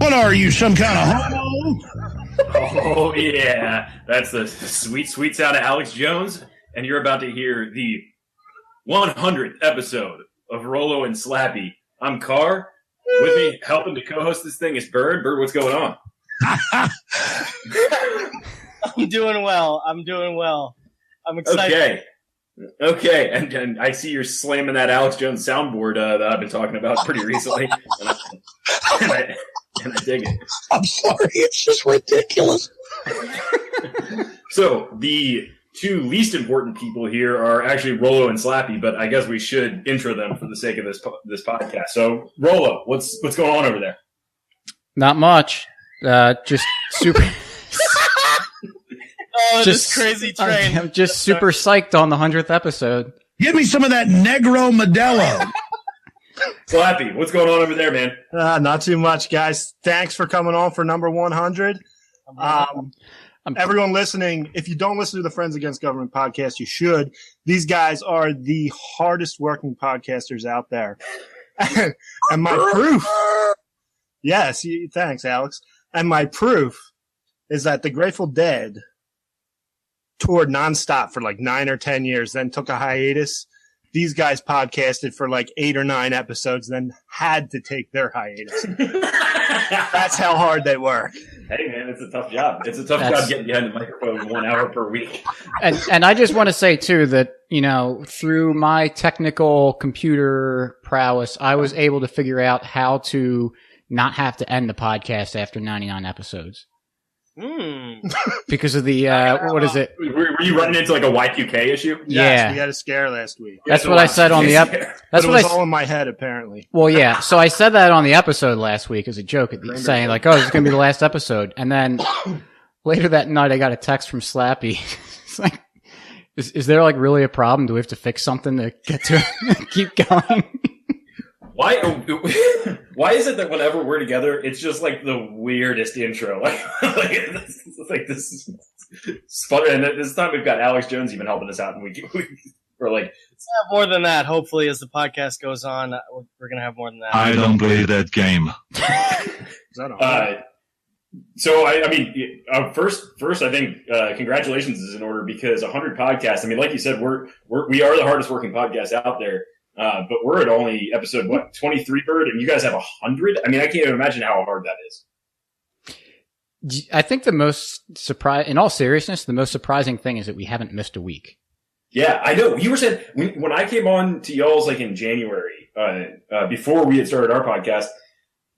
What are you, some kind of homo? Oh, yeah. That's the sweet, sweet sound of Alex Jones. And you're about to hear the 100th episode of Rollo and Slappy. I'm Carr. With me, helping to co-host this thing is Bird. Bird, what's going on? I'm doing well. I'm excited. Okay. And I see you're slamming that Alex Jones soundboard that I've been talking about pretty recently. And I dig it. I'm sorry, it's just ridiculous. So, the two least important people here are actually Rollo and Slappy, but I guess we should intro them for the sake of this podcast. So, Rollo, what's going on over there? Not much. Just super. This crazy train. I'm just super psyched on the 100th episode. Give me some of that Negro Modelo. Slappy, what's going on over there, man? Not too much, guys. Thanks for coming on for number 100. Everyone listening, if you don't listen to the Friends Against Government podcast, you should. These guys are the hardest working podcasters out there. And my proof, yes, thanks, Alex. And my proof is that the Grateful Dead toured nonstop for like 9 or 10 years, then took a hiatus. These guys podcasted for like 8 or 9 episodes, then had to take their hiatus. That's how hard they work. Hey, man, it's a tough job. It's a tough job getting behind the microphone 1 hour per week. And I just want to say, too, that, through my technical computer prowess, I was able to figure out how to not have to end the podcast after 99 episodes. Because of the, what is it? Were you running into like a Y2K issue? Yes, we had a scare last week. That's what I said on the episode. That's what all in my head, apparently. Well, yeah. So I said that on the episode last week as a joke, saying like, "Oh, this is going to be the last episode." And then later that night, I got a text from Slappy. It's like, is there like really a problem? Do we have to fix something to get to keep going? Why is it that whenever we're together, it's just like the weirdest intro? Like this is fun. And this time we've got Alex Jones even helping us out, and we're like, more than that. Hopefully, as the podcast goes on, we're gonna have more than that. I don't play that game. So I mean, first, I think congratulations is in order because 100 podcasts. I mean, like you said, we are the hardest working podcast out there. But we're at only episode 23, Bird, and you guys have 100. I mean, I can't even imagine how hard that is. I think the most in all seriousness, the most surprising thing is that we haven't missed a week. Yeah, I know. You were saying when I came on to y'all's like in January, before we had started our podcast,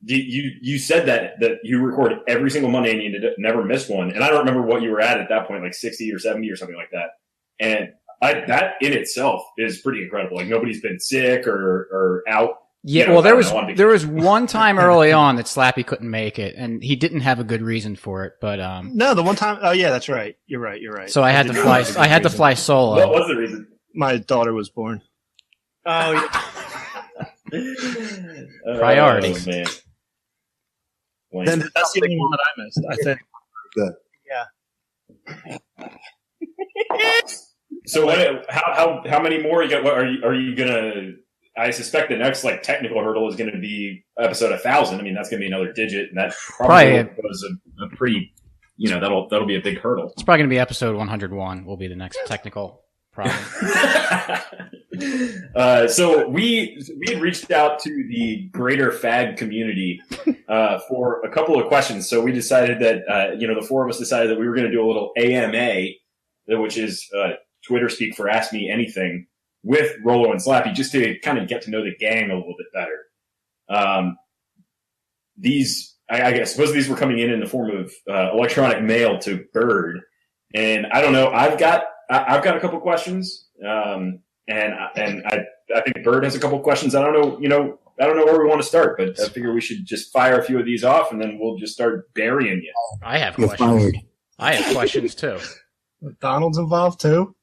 you said that you record every single Monday and you never missed one. And I don't remember what you were at that point, like 60 or 70 or something like that. And that in itself is pretty incredible. Like nobody's been sick or out. Yeah, well, there was one time early on that Slappy couldn't make it, and he didn't have a good reason for it. But no, the one time. Oh yeah, that's right. You're right. So I had to fly. I had to fly solo. What was the reason? My daughter was born. Oh yeah. Priorities. Oh, man. Then that's the only one that I missed. I think. Yeah. So how many more you got? What are you gonna? I suspect the next like technical hurdle is going to be episode 1,000. I mean, that's going to be another digit, and that probably was a pretty, that'll be a big hurdle. It's probably going to be episode 101. Will be the next technical problem. So we had reached out to the greater fag community for a couple of questions. So we decided that the four of us decided that we were going to do a little AMA, which is Twitter speak for Ask Me Anything, with Rollo and Slappy, just to kind of get to know the gang a little bit better. I suppose these were coming in the form of electronic mail to Bird, and I don't know. I've got a couple questions, and I think Bird has a couple questions. I don't know where we want to start, but I figure we should just fire a few of these off, and then we'll just start burying you. I have questions. I have questions too. Donald's involved too.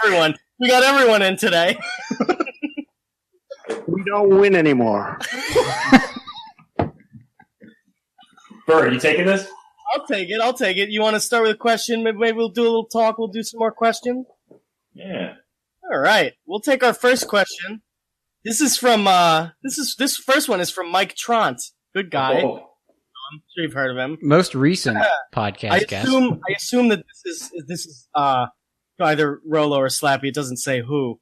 Everyone. We got everyone in today. We don't win anymore. Bird, you taking this? I'll take it. You want to start with a question? Maybe we'll do a little talk. We'll do some more questions. Yeah. All right. We'll take our first question. This is from this first one is from Mike Trant. Good guy. Oh. I'm sure you've heard of him. Most recent podcast guest. I assume that this is either Rolo or Slappy. It doesn't say who.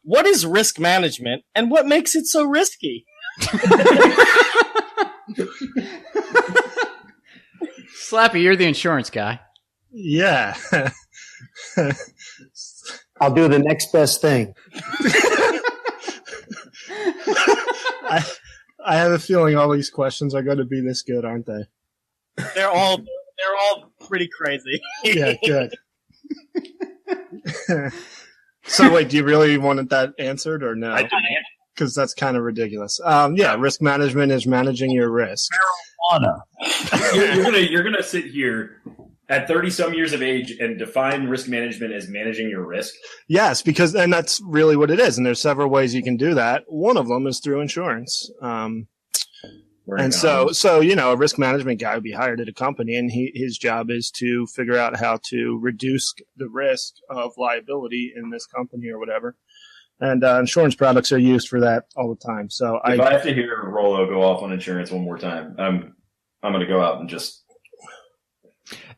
What is risk management, and what makes it so risky? Slappy, you're the insurance guy. Yeah. I'll do the next best thing. I have a feeling all these questions are going to be this good, aren't they? They're all pretty crazy. Yeah, good. So wait, do you really wanted that answered or no? I didn't. Because that's kind of ridiculous. Yeah, risk management is managing your risk. You're gonna sit here at 30-some years of age and define risk management as managing your risk? Yes, and that's really what it is. And there's several ways you can do that. One of them is through insurance. So a risk management guy would be hired at a company, and his job is to figure out how to reduce the risk of liability in this company or whatever. And insurance products are used for that all the time. So if I have to hear Rolo go off on insurance one more time, I'm going to go out and just.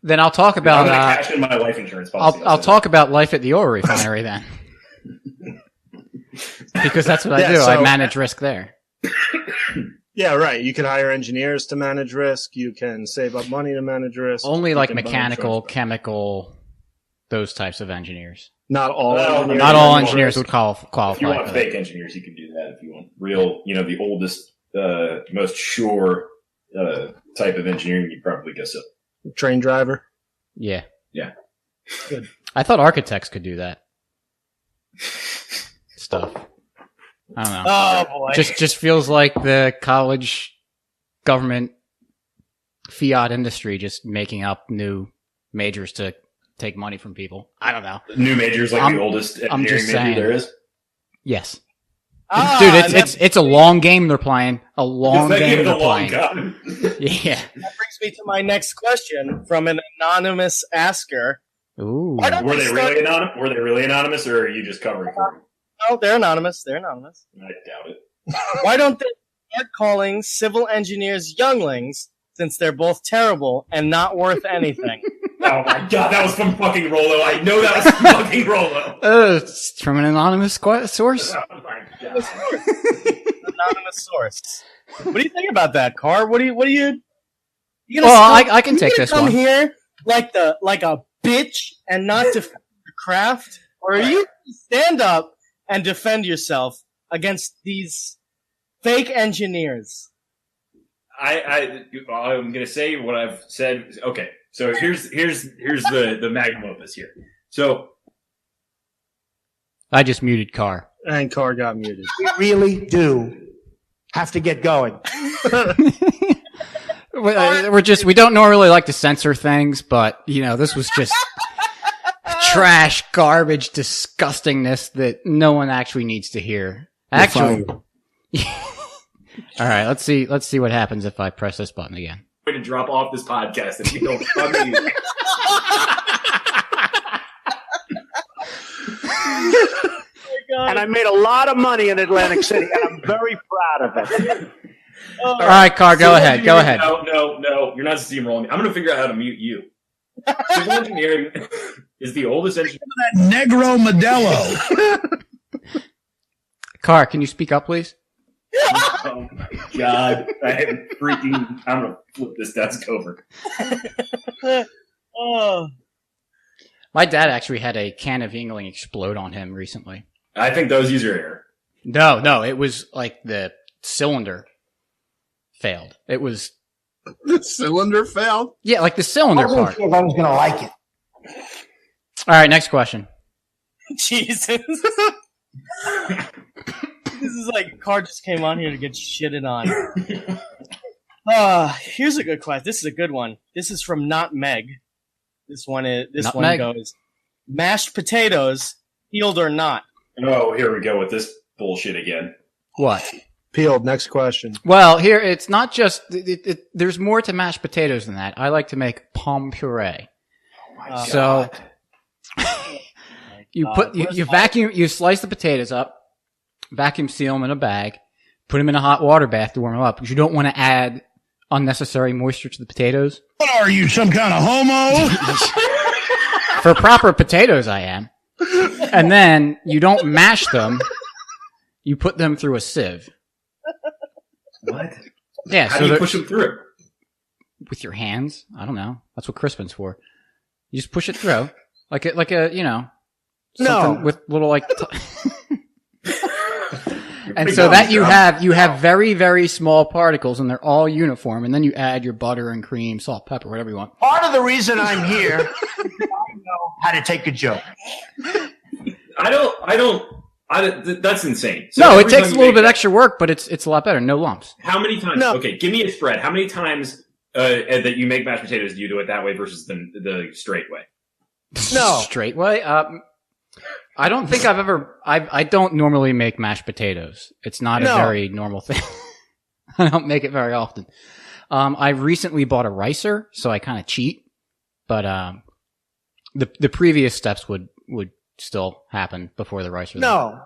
Then I'll talk about. I'm going to cash in my life insurance policy. I'll talk about life at the oil refinery then, because that's what I do. I manage risk there. Yeah, right. You can hire engineers to manage risk. You can save up money to manage risk. Only like mechanical, chemical, those types of engineers. Not all. Not all engineers would qualify. If you want fake engineers, you can do that. If you want real, the oldest, most sure type of engineering, you probably go so. Train driver. Yeah. Good. I thought architects could do that stuff. I don't know. Oh boy! Just feels like the college government fiat industry just making up new majors to take money from people. I don't know. New majors the oldest engineering major there is? Yes. Dude, it's a long game they're playing. A long game they're playing. Yeah. That brings me to my next question from an anonymous asker. Ooh. Were they really anonymous, or are you just covering for them? No, they're anonymous. I doubt it. Why don't they start calling civil engineers younglings, since they're both terrible and not worth anything? Oh my god, that was from fucking Rolo. I know that was from fucking Rolo. It's from an anonymous source. Oh my god. Anonymous source. What do you think about that, Carr? What do you? I can take this come one. Here like a bitch and not defend your craft, or are you stand up and defend yourself against these fake engineers? I'm going to say what I've said. Okay, so here's the magnum opus here. So I just muted Carr. And Carr got muted. We really do have to get going. We don't normally like to censor things, but this was just trash, garbage, disgustingness that no one actually needs to hear. Actually, all right. Let's see what happens if I press this button again. I'm going to drop off this podcast if you don't unmute. And I made a lot of money in Atlantic City, and I'm very proud of it. All right, Carr, go ahead. No, you're not steamrolling me. I'm going to figure out how to mute you. Civil engineering is the oldest engineering. That Negro Modelo. Carr, can you speak up, please? Oh my god. I'm going to flip this desk over. Oh. My dad actually had a can of Yingling explode on him recently. I think those use your air. No, it was like the cylinder failed. It was... The cylinder failed? Yeah, like the cylinder part. I wasn't sure if I was going to like it. All right, next question. Jesus. This is like Carr just came on here to get shitted on. Here's a good question. This is a good one. This is from Not Meg. This one goes: mashed potatoes, peeled or not? Oh, here we go with this bullshit again. What? Peeled. Next question. Well, here it's not just. There's more to mashed potatoes than that. I like to make pomme puree. Oh my god! So you vacuum. You slice the potatoes up, vacuum seal them in a bag, put them in a hot water bath to warm them up because you don't want to add unnecessary moisture to the potatoes. What are you, some kind of homo? For proper potatoes, I am. And then you don't mash them. You put them through a sieve. What? Yeah. How so do you push them through it? with your hands? I don't know. That's what crispin's for. You just push it through. Like a, you know, something with little like... And so that you have very, very small particles and they're all uniform, and then you add your butter and cream, salt, pepper, whatever you want. Part of the reason I'm here is I know how to take a joke. That's insane. So No, it takes a little bit extra work, but it's a lot better. No lumps. How many times? No. Okay, give me a spread. How many times that you make mashed potatoes do you do it that way versus the straight way? No. Straight way? I don't think I've ever... I don't normally make mashed potatoes. It's not a very normal thing. I don't make it very often. I recently bought a ricer, so I kind of cheat. But the previous steps would still happen before the ricer. No.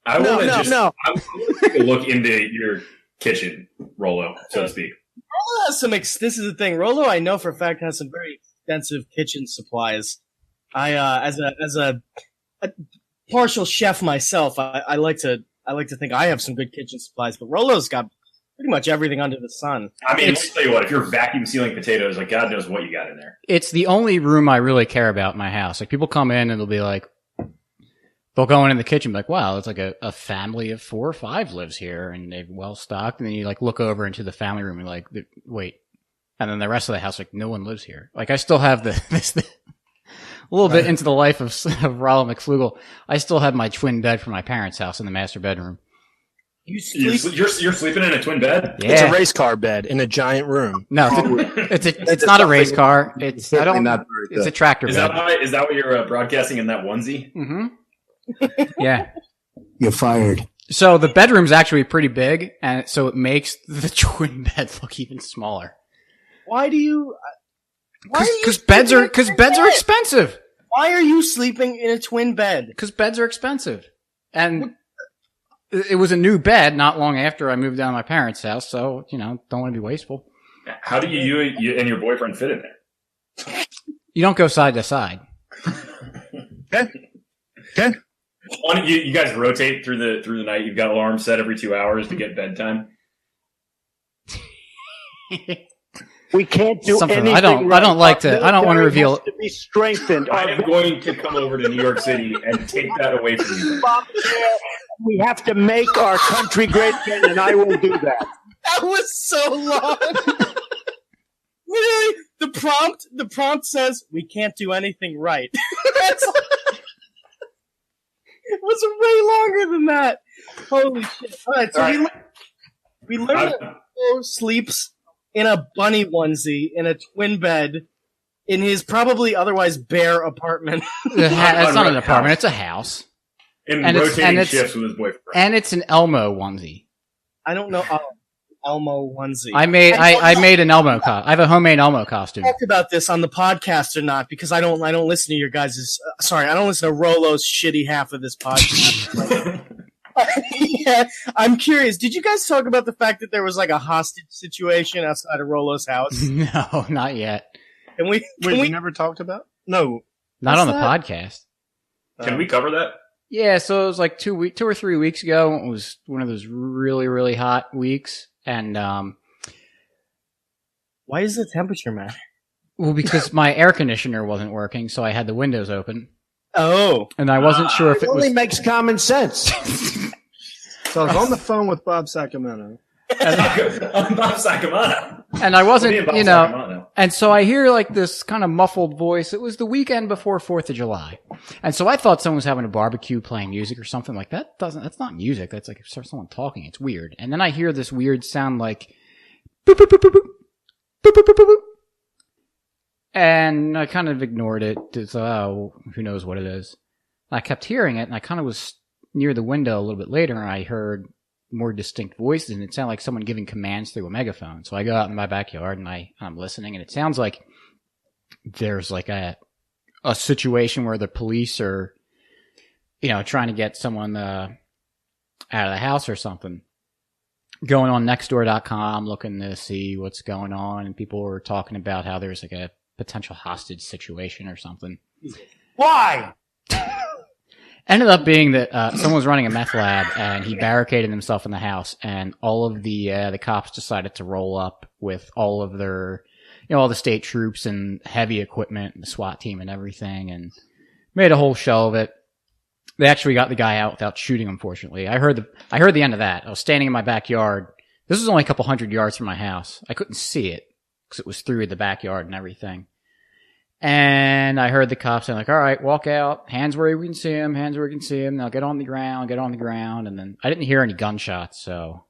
I want to No. I want to take a look into your kitchen, Rolo, so to speak. Rolo has some. This is the thing. Rolo, I know for a fact, has some very extensive kitchen supplies. As a partial chef myself, I like to think I have some good kitchen supplies. But Rolo's got pretty much everything under the sun. I mean, let's tell you what. If you're vacuum sealing potatoes, like God knows what you got in there. It's the only room I really care about in my house. Like people come in and they'll be like, they'll go in the kitchen and be like, wow, it's like a family of 4 or 5 lives here and they're well stocked. And then you like look over into the family room and like, wait. And then the rest of the house, like no one lives here. Like I still have this a little bit into the life of Rollo McFlugel. I still have my twin bed from my parents' house in the master bedroom. You're sleeping in a twin bed? Yeah. It's a race car bed in a giant room. No, it's not a race car. It's a tractor Is bed. is that what you're broadcasting in that onesie? Mm-hmm. Yeah. You're fired. So the bedroom's actually pretty big, and so it makes the twin bed look even smaller. Why do you? Because beds are expensive. Why are you sleeping in a twin bed? Because beds are expensive, and it was a new bed not long after I moved down to my parents' house. So don't want to be wasteful. How do you and your boyfriend fit in there? You don't go side to side. Okay. Why don't you guys rotate through the night? You've got alarms set every 2 hours to get bedtime. We can't do Something anything. I don't want to reveal. To be strengthened. I am going to come over to New York City and take that away from you. We have to make our country great again, and I will do that. That was so long. Literally, the prompt says we can't do anything right. It was way longer than that. Holy shit! All right, so we learned that Rolo sleeps in a bunny onesie in a twin bed in his probably otherwise bare apartment. It's not an apartment; it's a house. And rotating shifts with his boyfriend. And it's an Elmo onesie. I don't know. Elmo onesie. I made an Elmo I have a homemade Elmo costume. Talked about this on the podcast or not because I don't listen to your guys'. Sorry, I don't listen to Rolo's shitty half of this podcast. Yeah, I'm curious. Did you guys talk about the fact that there was like a hostage situation outside of Rolo's house? No, not yet. Can we never talked about? No, not on the podcast. Can we cover that? Yeah, so it was like 2 or 3 weeks ago. It was one of those really, really hot weeks. And, why does the temperature matter? well, because my air conditioner wasn't working, so I had the windows open. Oh. And I wasn't sure if It it was... only makes common sense. so I was on the phone with Bob Sacamano. I'm Bob Sacamano. And I wasn't, Bob Sacamano. and so I hear like this kind of muffled voice. It was the weekend before 4th of July. And so I thought someone was having a barbecue playing music or something like that. That's not music. That's like someone talking. It's weird. And then I hear this weird sound like, boop, boop, boop, boop, boop, boop, boop, boop, boop, boop. And I kind of ignored it. It's, who knows what it is. I kept hearing it and I kind of was near the window a little bit later and I heard more distinct voices and it sounded like someone giving commands through a megaphone. So I go out in my backyard and I'm listening and it sounds like there's like a situation where the police are, trying to get someone, out of the house or something. Going on nextdoor.com, looking to see what's going on, and people were talking about how there's like a potential hostage situation or something. Why? Ended up being that someone was running a meth lab, and he barricaded himself in the house, and all of the cops decided to roll up with all of their, all the state troops and heavy equipment, and the SWAT team and everything, and made a whole show of it. They actually got the guy out without shooting, unfortunately. I heard the end of that. I was standing in my backyard. This was only a couple 100 yards from my house. I couldn't see it because it was through the backyard and everything. And I heard the cops saying, like, all right, walk out. Hands where we can see him. Hands where we can see him. Now get on the ground. And then I didn't hear any gunshots, so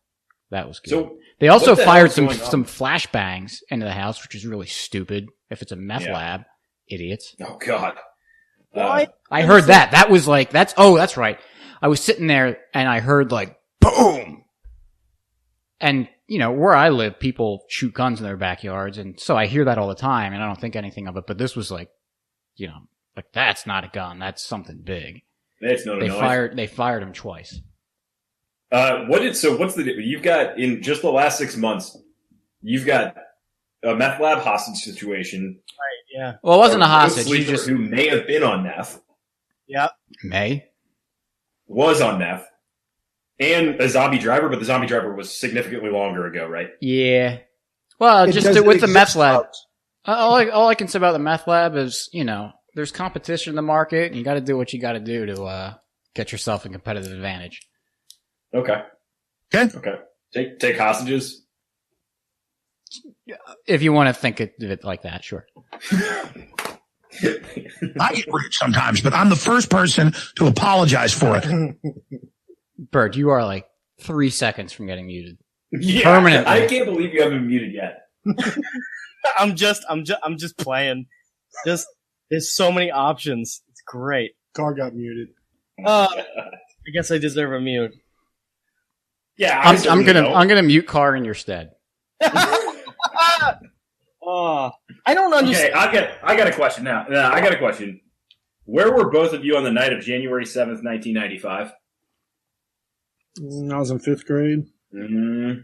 that was good. So they also fired some flashbangs into the house, which is really stupid. If it's a meth lab, idiots. Oh, God. I heard that. That was like, that's right. I was sitting there and I heard like, boom. And, where I live, people shoot guns in their backyards. And so I hear that all the time and I don't think anything of it. But this was like, like that's not a gun. That's something big. It's not a noise. They fired him twice. You've got, in just the last 6 months, you've got a meth lab hostage situation. Right, yeah. Well, it wasn't a hostage. Who may have been on meth. Yeah. Was on meth. And a zombie driver, but the zombie driver was significantly longer ago, right? Yeah. Well, with the meth lab. All I can say about the meth lab is, there's competition in the market, and you got to do what you got to do to get yourself a competitive advantage. Okay. Take hostages. If you want to think of it like that, sure. I get rude sometimes, but I'm the first person to apologize for it. Bird, you are like 3 seconds from getting muted. Yeah, permanently. I can't believe you haven't been muted yet. I'm just playing. There's so many options. It's great. Car got muted. I guess I deserve a mute. Yeah, I'm gonna mute Car in your stead. I don't understand. Okay, I got a question now. I got a question. Where were both of you on the night of January 7th, 1995? I was in 5th grade. Mm-hmm.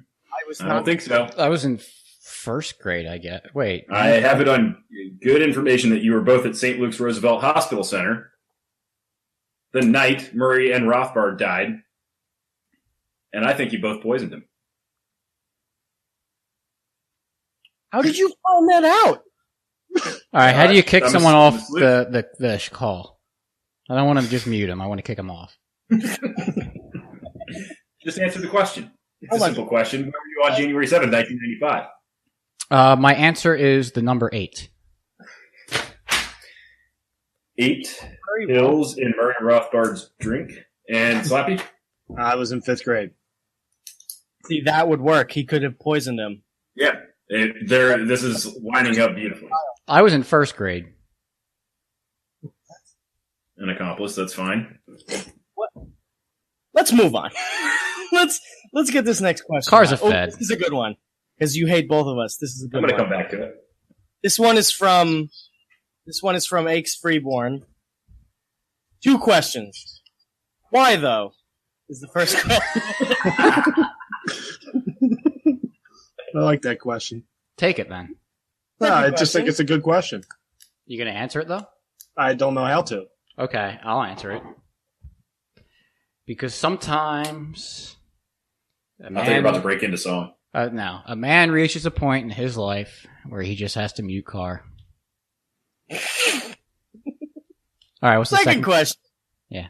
I don't think so. I was in 1st grade, I guess. Wait. I have it on good information that you were both at St. Luke's Roosevelt Hospital Center the night Murray and Rothbard died. And I think you both poisoned him. How did you find that out? All right, how do you kick someone off the call? I don't want to just mute him. I want to kick him off. Just answer the question. It's a simple question. Where were you on January 7th, 1995? My answer is the number 8. 8 pills in Murray Rothbard's drink. And Slappy? I was in 5th grade. See, that would work. He could have poisoned him. Yeah. This is lining up beautifully. I was in 1st grade. An accomplice, that's fine. What? Let's move on. Let's get this next question. Cars are fed. This is a good one because you hate both of us. This is a good one. I'm going to come back to it. This one is from Aches Freeborn. 2 questions. Why though? Is the first question. I like that question. Take it then. No, I just think it's a good question. You gonna answer it though? I don't know how to. Okay, I'll answer it. Because sometimes I thought you were about to break into song. No, a man reaches a point in his life where he just has to mute Car. All right, what's the second question? Yeah.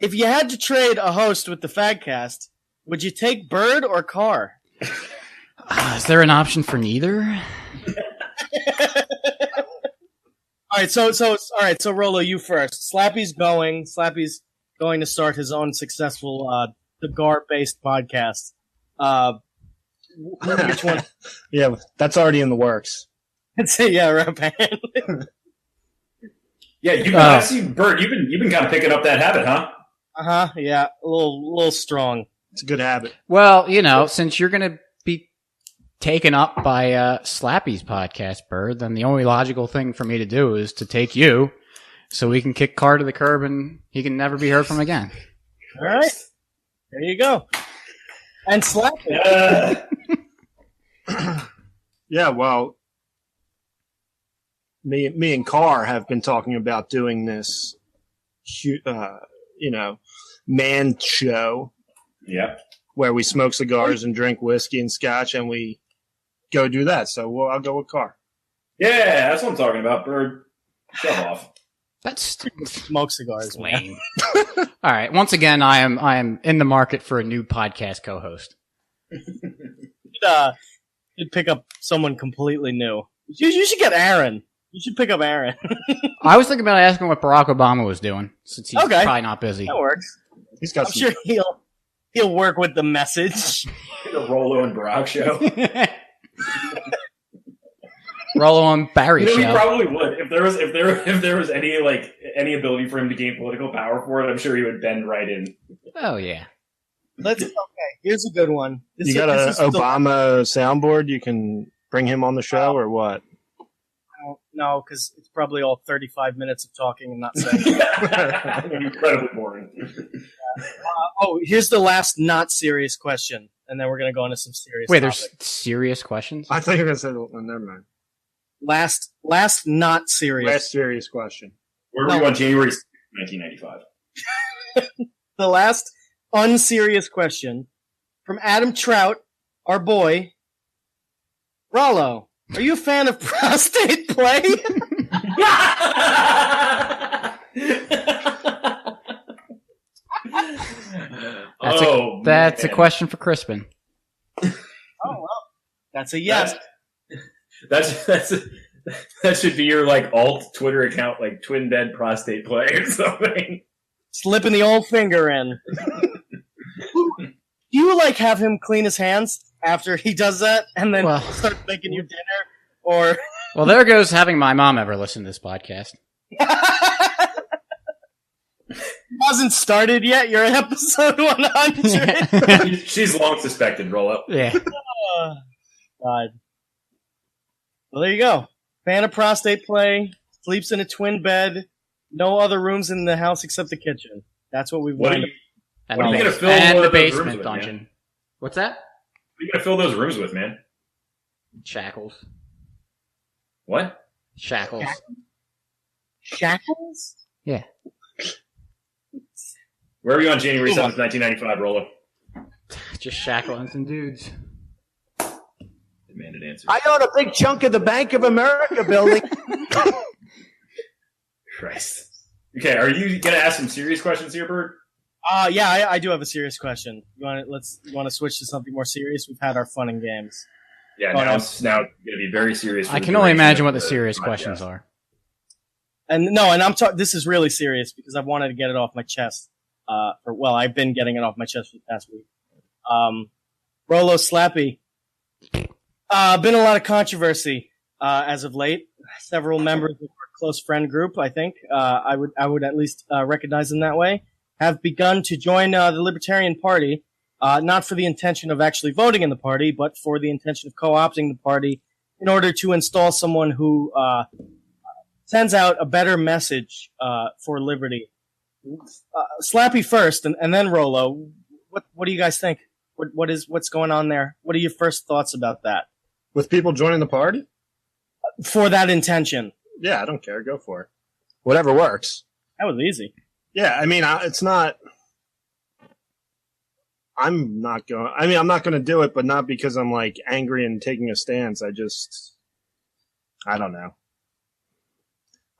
If you had to trade a host with the Fagcast, would you take Bird or Car? Is there an option for neither? All right, so Rolo, you first. Slappy's going to start his own successful cigar-based podcast. Which one? Yeah, that's already in the works. Yeah, right. Yeah, I've seen Bert. You've been kind of picking up that habit, huh? Yeah, a little strong. It's a good habit. Well, since you're gonna be taken up by Slappy's podcast, Bird, then the only logical thing for me to do is to take you, so we can kick Car to the curb and he can never be heard from again. All right. There you go. And slap it. Yeah, well, me and Carr have been talking about doing this, man show. Yep. Where we smoke cigars and drink whiskey and scotch, and we go do that. So I'll go with Carr. Yeah, that's what I'm talking about, Bird. Shove off. That's Smoke cigars, lame. All right. Once again, I am in the market for a new podcast co-host. You'd pick up someone completely new. You should get Aaron. You should pick up Aaron. I was thinking about asking what Barack Obama was doing, since he's probably not busy. That works. He's got. I'm sure he'll work with the message. The Rolo and Barack show. Rolo and Barry show. He probably would if there was any ability for him to gain political power for it. I'm sure he would bend right in. Oh yeah. Okay. Here's a good one. You got an Obama soundboard? You can bring him on the show, or what? No, because it's probably all 35 minutes of talking and not saying. Incredibly boring. Here's the last not serious question, and then we're going to go into some serious. Wait, topic. there's serious questions? I thought you were going to say, never mind. Last not serious. Last serious question. Where were you on January 1995? The last unserious question from Adam Trout, our boy. Rollo, are you a fan of prostate play? That's a question for Crispin. Oh well, that's a yes. That should be your alt Twitter account, Twin Bed Prostate Play or something. Slipping the old finger in. Do you have him clean his hands after he does that, and then start making you dinner? Or well, there goes having my mom ever listen to this podcast. Hasn't started yet. You're at episode 100. She's long suspected. Roll up. Yeah. God. Well, there you go. Fan of prostate play. Sleeps in a twin bed. No other rooms in the house except the kitchen. That's what we've learned. What are you going to fill and the those rooms basement with, dungeon. Man? What's that? What are you going to fill those rooms with, man? Shackles. What? Shackles. Shackles? Yeah. Where were you on January 7th, 1995, Rolo? Just shackling some dudes. Demanded answer. I own a big chunk of the Bank of America building. Christ. Okay, are you going to ask some serious questions here, Bird? Yeah, I do have a serious question. You want to switch to something more serious? We've had our fun and games. Yeah, now it's going to be very serious. I can only imagine what the serious questions are. And this is really serious because I've wanted to get it off my chest. I've been getting it off my chest for the past week. Rolo Slappy. Been a lot of controversy as of late. Several members of our close friend group, I think, I would at least recognize them that way, have begun to join the Libertarian Party, not for the intention of actually voting in the party, but for the intention of co-opting the party in order to install someone who sends out a better message for liberty. Slappy first, and then Rolo. What do you guys think? What's going on there? What are your first thoughts about that? With people joining the party? For that intention. Yeah, I don't care. Go for it. Whatever works. That was easy. Yeah, I mean, it's not. I'm not going to do it, but not because I'm angry and taking a stance. I don't know.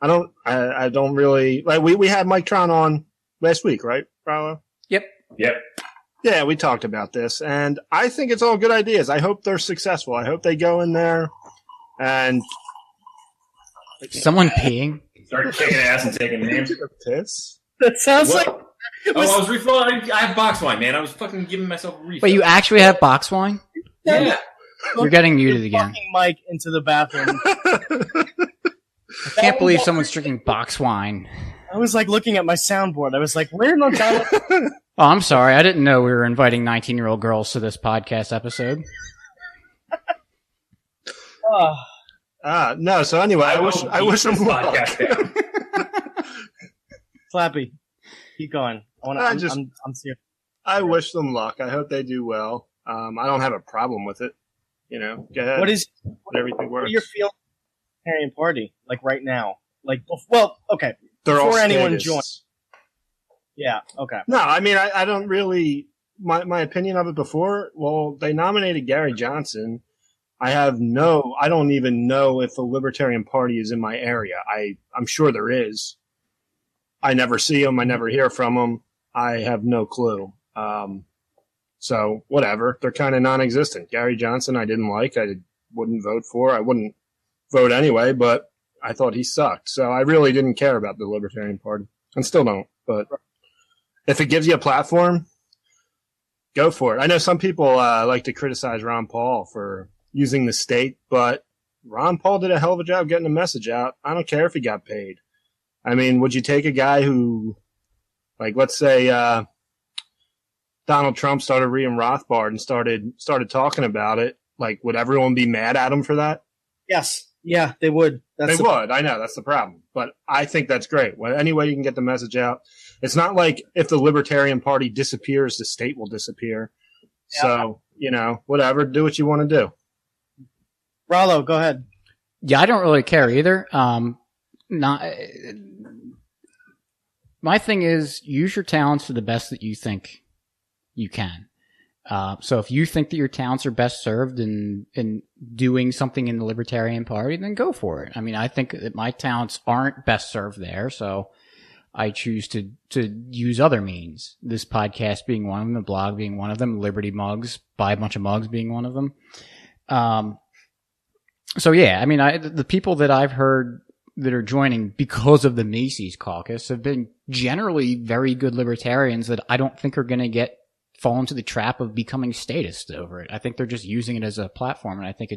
I don't really we had Mike Tron on last week, right, Rallo? Yep. Yeah, we talked about this, and I think it's all good ideas. I hope they're successful. I hope they go in there and someone peeing. Start kicking ass and taking names. Piss. That sounds like. I was refilling. I have box wine, man. I was fucking giving myself a refill. Wait, you actually have box wine? Yeah. You're getting muted again. Mike into the bathroom. I can't believe someone's drinking box wine. I was looking at my soundboard. I was like, where am I? Oh, I'm sorry. I didn't know we were inviting 19-year-old girls to this podcast episode. No. So anyway, I wish them luck. Slappy, keep going. I'm serious. I wish them luck. I hope they do well. I don't have a problem with it. You know, go ahead. Everything works. What are your feelings on the Libertarian Party, like right now? Like, well, okay. They're before all anyone statists. joins. Yeah, okay. No, I mean, I don't really. My opinion of it before. Well, they nominated Gary Johnson. I don't even know if the Libertarian Party is in my area. I'm sure there is. I never see them. I never hear from them. I have no clue. So whatever. They're kind of non-existent. Gary Johnson, I didn't like. I wouldn't vote for. I wouldn't vote anyway, but I thought he sucked. So I really didn't care about the Libertarian Party, and still don't. But if it gives you a platform, go for it. I know some people like to criticize Ron Paul for using the state, but Ron Paul did a hell of a job getting the message out. I don't care if he got paid. I mean, would you take a guy who, like, let's say Donald Trump started reading Rothbard and started talking about it? Like, would everyone be mad at him for that? Yes. Yeah, they would. They would. I know. That's the problem. But I think that's great. Well, any way you can get the message out. It's not like if the Libertarian Party disappears, the state will disappear. Yeah. So, you know, whatever. Do what you want to do. Rollo, go ahead. Yeah, I don't really care either. My thing is use your talents to the best that you think you can. So if you think that your talents are best served in doing something in the Libertarian Party, then go for it. I mean, I think that my talents aren't best served there, so I choose to use other means. This podcast being one of them, the blog being one of them, Liberty Mugs, buy a bunch of mugs being one of them. So yeah, I mean, the people that I've heard that are joining because of the Macy's caucus have been generally very good libertarians that I don't think are going to fall into the trap of becoming statist over it. I think they're just using it as a platform, and I think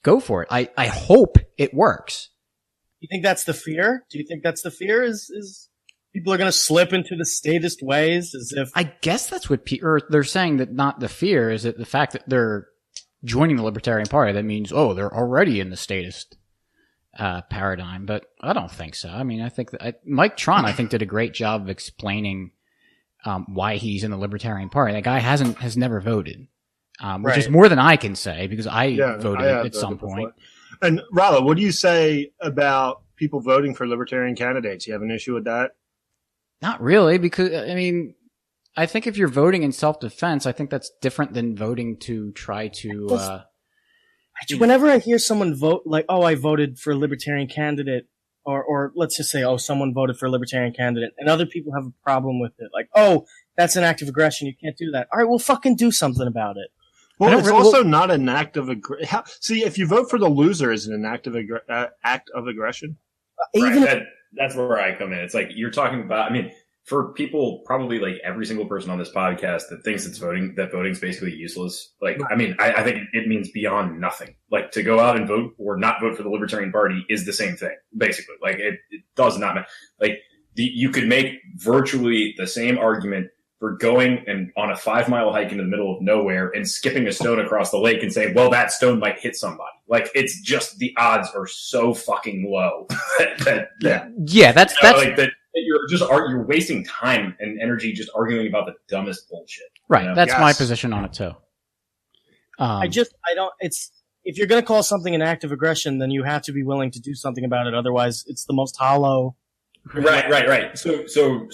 go for it. I hope it works. You think that's the fear? Do you think that's the fear? Is people are going to slip into the statist ways as if? I guess that's what they're saying, that not the fear is that the fact that they're joining the Libertarian Party, that means, they're already in the statist paradigm, but I don't think so. I mean, I think that Mike Tron, I think, did a great job of explaining why he's in the Libertarian Party. That guy has never voted, which is more than I can say because I voted at some point. And Rollo, what do you say about people voting for Libertarian candidates? You have an issue with that? Not really, because I mean, I think if you're voting in self-defense, I think that's different than voting to try to. Whenever I hear someone vote, like, I voted for a Libertarian candidate, or let's just say, someone voted for a Libertarian candidate, and other people have a problem with it, like, that's an act of aggression, you can't do that. All right, well, fucking do something about it. Well, it's also not an act of aggression. See, if you vote for the loser, is it an act of aggression? That's where I come in. It's like you're talking about. I mean, for people, probably like every single person on this podcast that thinks that voting's basically useless. Like, I mean, I think it means beyond nothing. Like, to go out and vote or not vote for the Libertarian Party is the same thing, basically. Like, it does not matter. Like, you could make virtually the same argument for going and on a 5-mile hike into the middle of nowhere and skipping a stone across the lake and saying, well, that stone might hit somebody. Like, it's just, the odds are so fucking low. That's like that. You're wasting time and energy just arguing about the dumbest bullshit. Right. You know? That's my position on it too. If you're going to call something an act of aggression, then you have to be willing to do something about it. Otherwise, it's the most hollow. Right. So to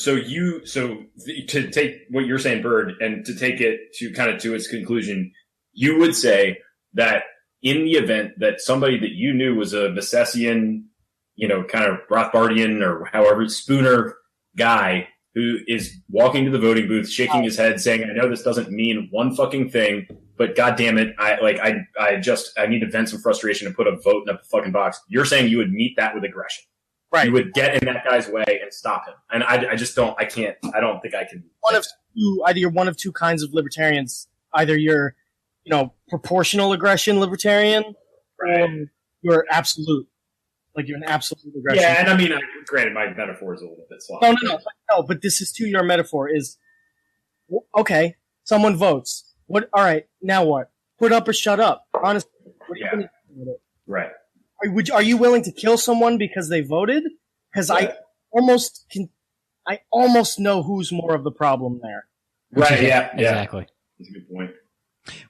take what you're saying, Bird, and to take it to kind of to its conclusion, you would say that in the event that somebody that you knew was a Misesian, kind of Rothbardian or however Spooner guy who is walking to the voting booth, shaking his head, saying, "I know this doesn't mean one fucking thing, but God damn it, I need to vent some frustration and put a vote in a fucking box." You're saying you would meet that with aggression. Right. You would get in that guy's way and stop him. And I don't think I can. Either you're one of two kinds of libertarians. Either you're, proportional aggression libertarian, or you're absolute. Like, you're an absolute aggression. Yeah, and I mean, granted, my metaphor is a little bit sloppy. No, but this is to your metaphor is, okay, someone votes. What? All right, now what? Put up or shut up. Honestly, what are you going to do with it? Right. Are you willing to kill someone because they voted? Because I almost know who's more of the problem there. Right, yeah. Exactly. That's a good point.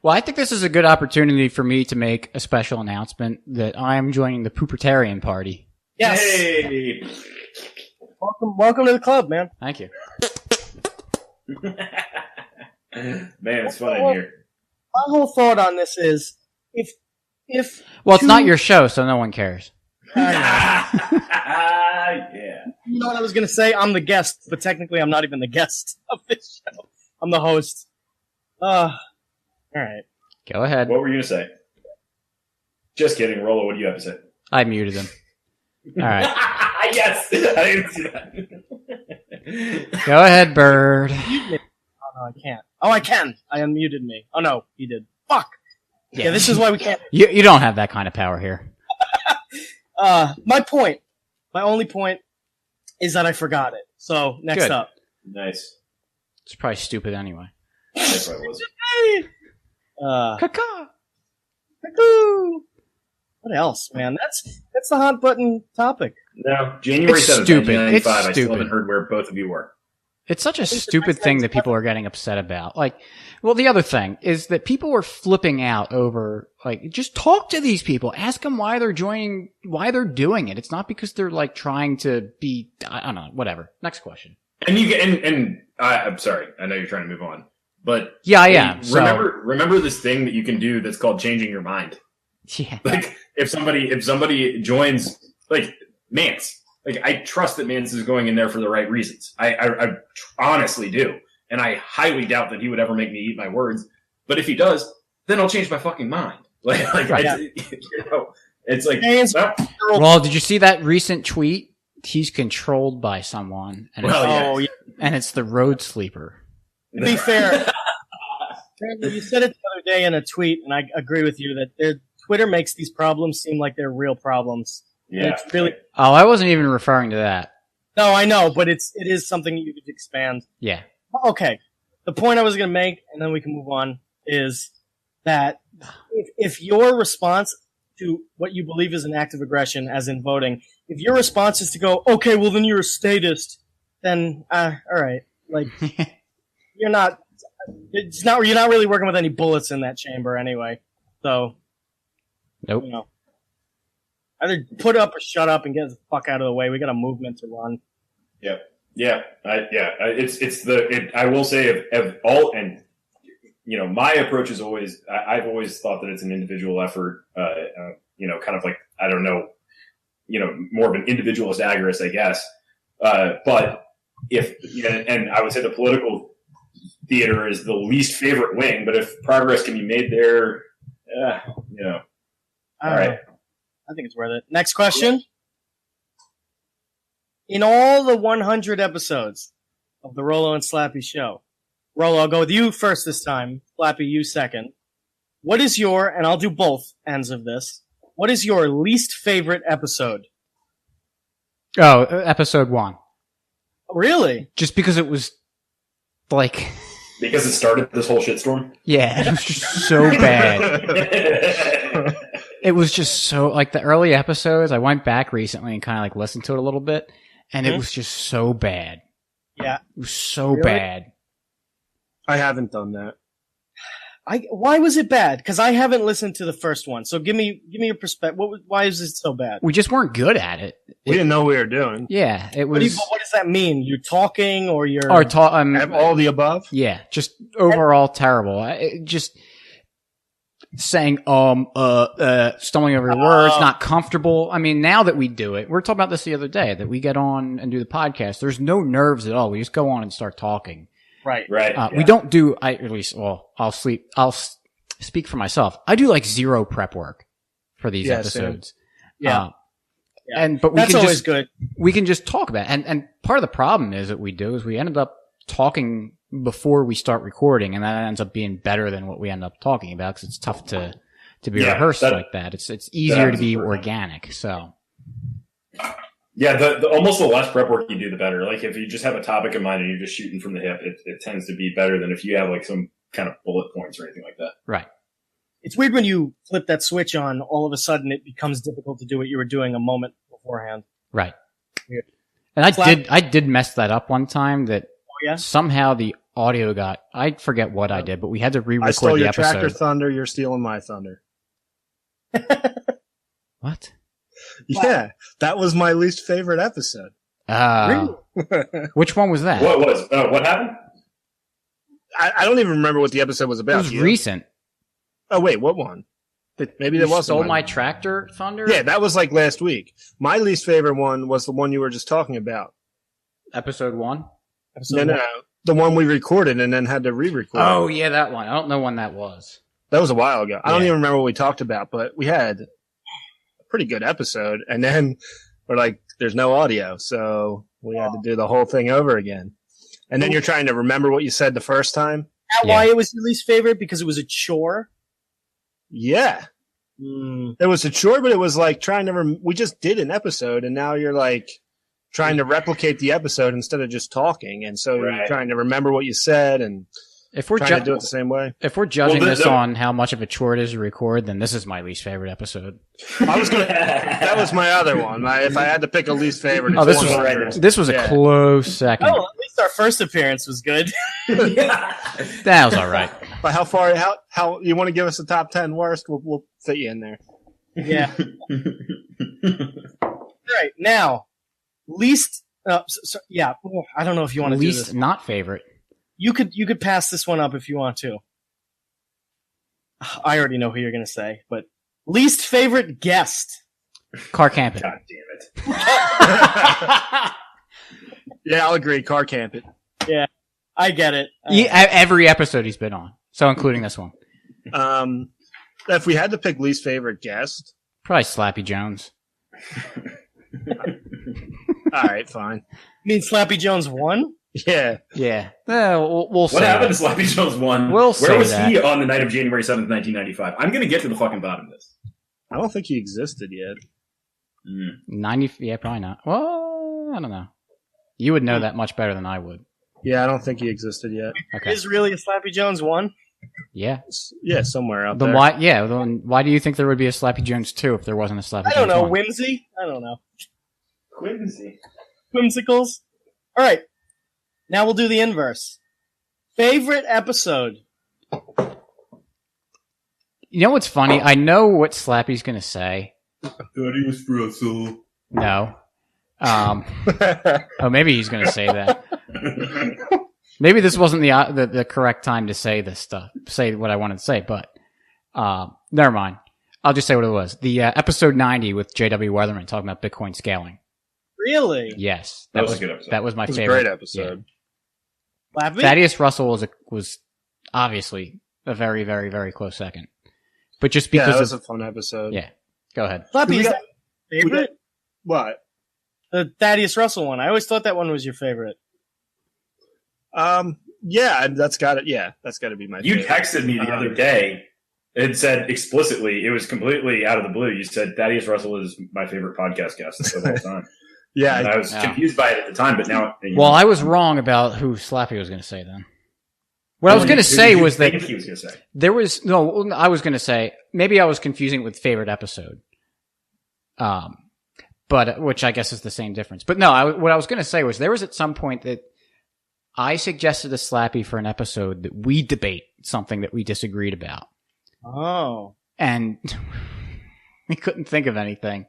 Well, I think this is a good opportunity for me to make a special announcement that I am joining the Poopertarian Party. Yes. Hey! Welcome to the club, man. Thank you. Man, it's fun in here. My whole thought on this is, if Well, it's not your show, so no one cares. Yeah. You know what I was going to say? I'm the guest, but technically I'm not even the guest of this show. I'm the host. All right. Go ahead. What were you going to say? Just kidding. Rollo, what do you have to say? I muted him. All right. Yes! I didn't see that. Go ahead, Bird. Oh, no, I can't. Oh, I can. I unmuted me. Oh, no, he did. Fuck. Yeah, this is why we can't. You don't have that kind of power here. My only point is that I forgot it. So, next Good. up. Nice. It's probably stupid anyway. That probably was. Caca. Cuckoo. What else, man? That's the hot button topic. No, January It's 7th, stupid. 1995. It's I still stupid. haven't heard where both of you were. It's such a stupid thing that people are getting upset about. Like, well, the other thing is that people are flipping out over, like, just talk to these people. Ask them why they're joining, why they're doing it. It's not because they're, like, trying to be, I don't know, whatever. Next question. And you get, I'm sorry, I know you're trying to move on, but Yeah, I am. Remember this thing that you can do that's called changing your mind. Yeah. Like, if somebody joins, like, Mance. Like, I trust that Mance is going in there for the right reasons. I honestly do. And I highly doubt that he would ever make me eat my words. But if he does, then I'll change my fucking mind. It's like, Well, did you see that recent tweet? He's controlled by someone. And and it's the road sleeper. To be fair, you said it the other day in a tweet, and I agree with you that Twitter makes these problems seem like they're real problems. Yeah. It's really. Oh, I wasn't even referring to that. No, I know, but it is something you could expand. Yeah. Okay. The point I was going to make, and then we can move on, is that if your response to what you believe is an act of aggression, as in voting, if your response is to go, okay, well then you're a statist, then all right, like you're not really working with any bullets in that chamber anyway. So, nope. You know, either put up or shut up and get the fuck out of the way. We got a movement to run. Yep. Yeah. I will say of all, and you know, my approach is always, I've always thought that it's an individual effort, you know, kind of like, I don't know, you know, more of an individualist agorist, I guess. But and I would say the political theater is the least favorite wing, but if progress can be made there, you know, all right. I think it's worth it. Next question. In all the 100 episodes of the Rollo and Slappy show, Rollo, I'll go with you first this time. Slappy, you second. What is your, and I'll do both ends of this, what is your least favorite episode? Oh, episode 1. Really? Just because it was, like... Because it started this whole shitstorm? Yeah, it was just so bad. It was just so, like, the early episodes, I went back recently and kind of, like, listened to it a little bit, and it was just so bad. Yeah. It was so bad. I haven't done that. Why was it bad? Because I haven't listened to the first one. So give me your perspective. Why is it so bad? We just weren't good at it. We didn't know what we were doing. Yeah, it was. What does that mean? You're talking or you're... Have all the above? Yeah, just overall terrible. Just saying, stumbling over your words, not comfortable. I mean, now that we do it, we were talking about this the other day, that we get on and do the podcast. There's no nerves at all. We just go on and start talking. Right. We don't do, I'll speak for myself. I do like zero prep work for these episodes. Yeah. But that's always good. We can just talk about it. And part of the problem is that we do is we ended up talking before we start recording, and that ends up being better than what we end up talking about because it's tough to be rehearsed like that. It's easier to be organic. So. Yeah, the almost the less prep work you do, the better. Like if you just have a topic in mind and you're just shooting from the hip, it tends to be better than if you have like some kind of bullet points or anything like that. Right. It's weird when you flip that switch on, all of a sudden it becomes difficult to do what you were doing a moment beforehand. Right. Weird. And I did mess that up one time that somehow the audio got. I forget what I did, but we had to I re-record stole the your episode. tractor thunder. You're stealing my thunder. What? Yeah, that was my least favorite episode. Which one was that? What happened? I don't even remember what the episode was It about. was recent. Oh wait, what one? Maybe there was Stole one. my tractor thunder. Yeah, that was like last week. My least favorite one was the one you were just talking about. Episode 1. No, the one we recorded and then had to re-record. Oh yeah, that one. I don't know when that was. That was a while ago. I don't Yeah. even remember what we talked about, but we had a pretty good episode, and then we're like, "There's no audio," so we had to do the whole thing over again. And then you're trying to remember what you said the first time. That why it was your least favorite? Because it was a chore? Yeah. It was a chore, but it was like trying to. We just did an episode, and now you're like trying to replicate the episode instead of just talking, and so you're trying to remember what you said and If we're trying to do it the same way. If we're judging this on how much of a chore it is to record, then this is my least favorite episode. I was gonna. That was my other one. If I had to pick a least favorite, Oh, it's this was a close second. Oh, at least our first appearance was good. That was all right. But how far? How you want to give us a top 10 worst? We'll fit you in there. Yeah. All right, now least. Yeah, I don't know if you want to do Least this. not favorite. You could pass this one up if you want to. I already know who you're going to say, but least favorite guest. Car camping. God damn it. Yeah, I'll agree. Car camp it. Yeah, I get it. Every episode he's been on, so including this one. If we had to pick least favorite guest, Probably Slappy Jones. all right, fine. You mean Slappy Jones won? Yeah. Yeah. We'll see. What happened to Slappy Jones 1? We'll Where say was that. he on the night of January 7th, 1995? I'm going to get to the fucking bottom of this. I don't think he existed yet. 90? Yeah, probably not. Well, I don't know. You would know that much better than I would. Yeah, I don't think he existed yet. Okay. Is really a Slappy Jones 1? Yeah. Yeah, somewhere out Then there. why? Yeah. Then why do you think there would be a Slappy Jones 2 if there wasn't a Slappy I Jones don't know. 1? Whimsy? I don't know. Quincy. Whimsicles? All right. Now we'll do the inverse. Favorite episode? You know what's funny? I know what Slappy's gonna say. Thaddeus Russell. No. Oh, maybe he's gonna say that. Maybe this wasn't the correct time to say this stuff. Say what I wanted to say, but never mind. I'll just say what it was. The episode 90 with J.W. Weatherman talking about Bitcoin scaling. Really? Yes, That was a good episode. That was my It was a favorite. great episode. Slappy? Thaddeus Russell was obviously a very, very, very close second. But just Yeah, that because was of a fun episode. yeah, go ahead. Slappy, We is got- that your favorite? What? The Thaddeus Russell one. I always thought that one was your favorite. Yeah, that's got it. Yeah, that's got to be my. You favorite. texted me the other day. It said explicitly, it was completely out of the blue. You said Thaddeus Russell is my favorite podcast guest of all time. Yeah, And I was confused by it at the time, but now. Well, I was wrong about who Slappy was going to say then. What I was going to say was that he was going to say. there was no. I was going to say maybe I was confusing it with favorite episode, but which I guess is the same difference. But no, what I was going to say was there was at some point that I suggested to Slappy for an episode that we debate something that we disagreed about, Oh. and we couldn't think of anything,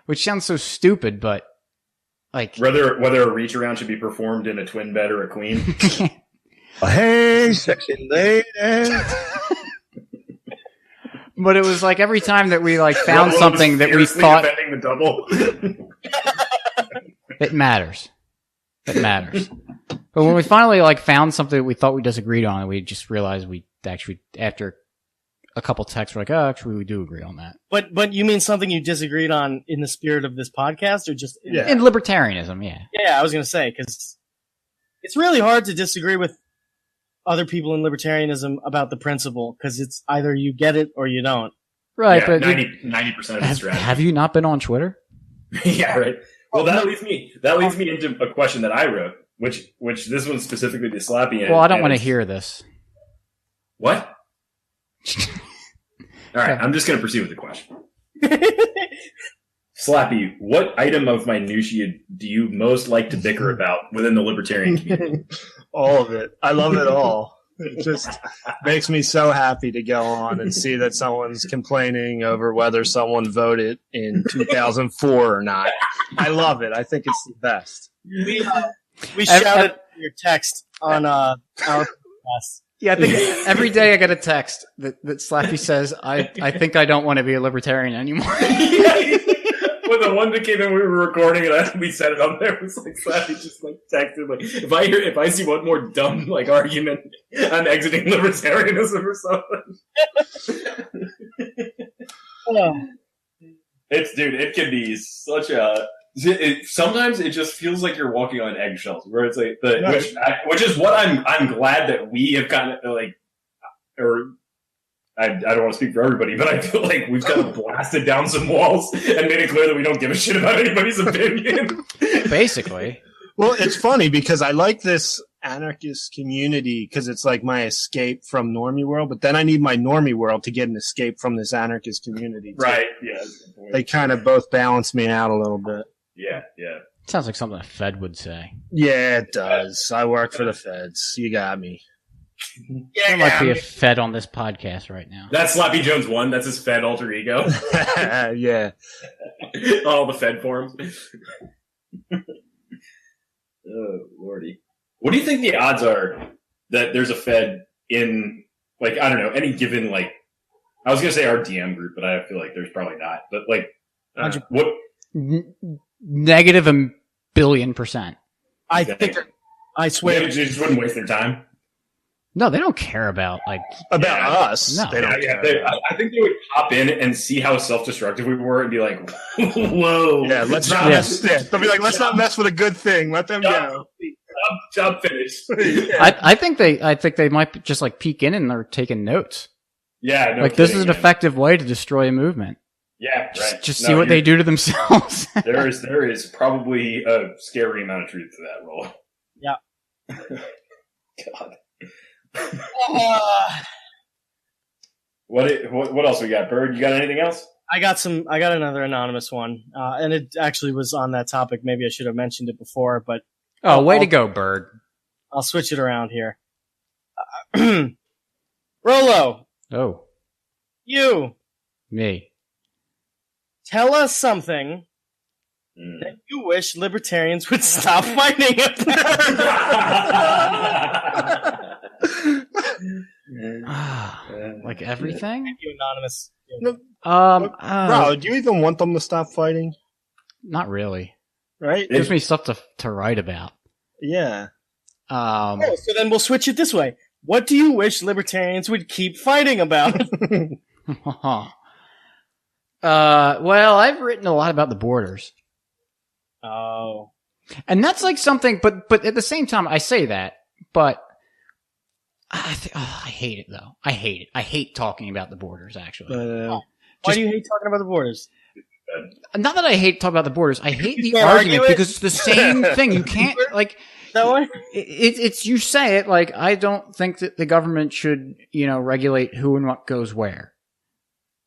which sounds so stupid, but like Whether a reach around should be performed in a twin bed or a queen. Hey, sexy lady. But it was like every time that we like found What was something that we fiercely thought defending the double. it matters. It matters. But when we finally like found something that we thought we disagreed on, we just realized we actually, after a couple texts, we're like, oh, actually, we do agree on that. But you mean something you disagreed on in the spirit of this podcast, or just Yeah. In libertarianism, yeah. Yeah, I was going to say, because it's really hard to disagree with other people in libertarianism about the principle, because it's either you get it or you don't. Right, Yeah, but 90% of the strategy. have you not been on Twitter? Yeah, right. Well, that leads me into a question that I wrote, which this one's specifically to Slappy. Well, I don't want to hear this. What? All right, I'm just going to proceed with the question. Slappy, what item of minutiae do you most like to bicker about within the libertarian community? All of it. I love it all. It just makes me so happy to go on and see that someone's complaining over whether someone voted in 2004 or not. I love it. I think it's the best. We shouted your text on our podcast. Yeah, I think every day I get a text that Slappy says, I think I don't want to be a libertarian anymore. When the one that came in, we were recording and we said it on there. It was like Slappy just like texted like, if I see one more dumb like argument, I'm exiting libertarianism or something. It can be such a. Sometimes it just feels like you're walking on eggshells, where it's like which is what I'm glad that we have kind of like, or I don't want to speak for everybody, but I feel like we've kind of blasted down some walls and made it clear that we don't give a shit about anybody's opinion. Basically. Well, it's funny because I like this anarchist community because it's like my escape from normie world, but then I need my normie world to get an escape from this anarchist community. Right, yeah. They kind of both balance me out a little bit. Yeah. Sounds like something a Fed would say. Yeah, it does. I work for the feds. You got me. There might be a Fed on this podcast right now. That's Slappy Jones 1. That's his Fed alter ego. Yeah. All the Fed forms. Oh, Lordy. What do you think the odds are that there's a Fed in, like, I don't know, any given, like, I was going to say our DM group, but I feel like there's probably not. But, like, what? Negative $1 billion %. I think, I swear. They just wouldn't waste their time. No, they don't care about us. No. They don't care. I think they would hop in and see how self-destructive we were and be like, whoa. Yeah, let's not mess. They'll be like, let's not mess with a good thing. Let them go. Job finished. Yeah. I think they might just like peek in and they're taking notes. Yeah, no like kidding, this is an man. effective way to destroy a movement. Yeah, right. Just see what they do to themselves. there is probably a scary amount of truth to that role. Yeah. God. What else we got, Bird? You got anything else? I got another anonymous one, and it actually was on that topic. Maybe I should have mentioned it before, but way to go, Bird. I'll switch it around here. Rolo, Oh, you me. tell us something that you wish libertarians would stop fighting Like everything? You anonymous. Bro, do you even want them to stop fighting? Not really. Right? It gives me stuff to write about. Yeah. So then we'll switch it this way. What do you wish libertarians would keep fighting about? Well, I've written a lot about the borders. Oh. And that's like something, but at the same time, I say that, but I hate it though. I hate it. I hate talking about the borders, actually. Why do you hate talking about the borders? Not that I hate talking about the borders. I hate the can't argument argue it? because it's the same thing. You can't, like, That way? it's, you say it like, I don't think that the government should, regulate who and what goes where.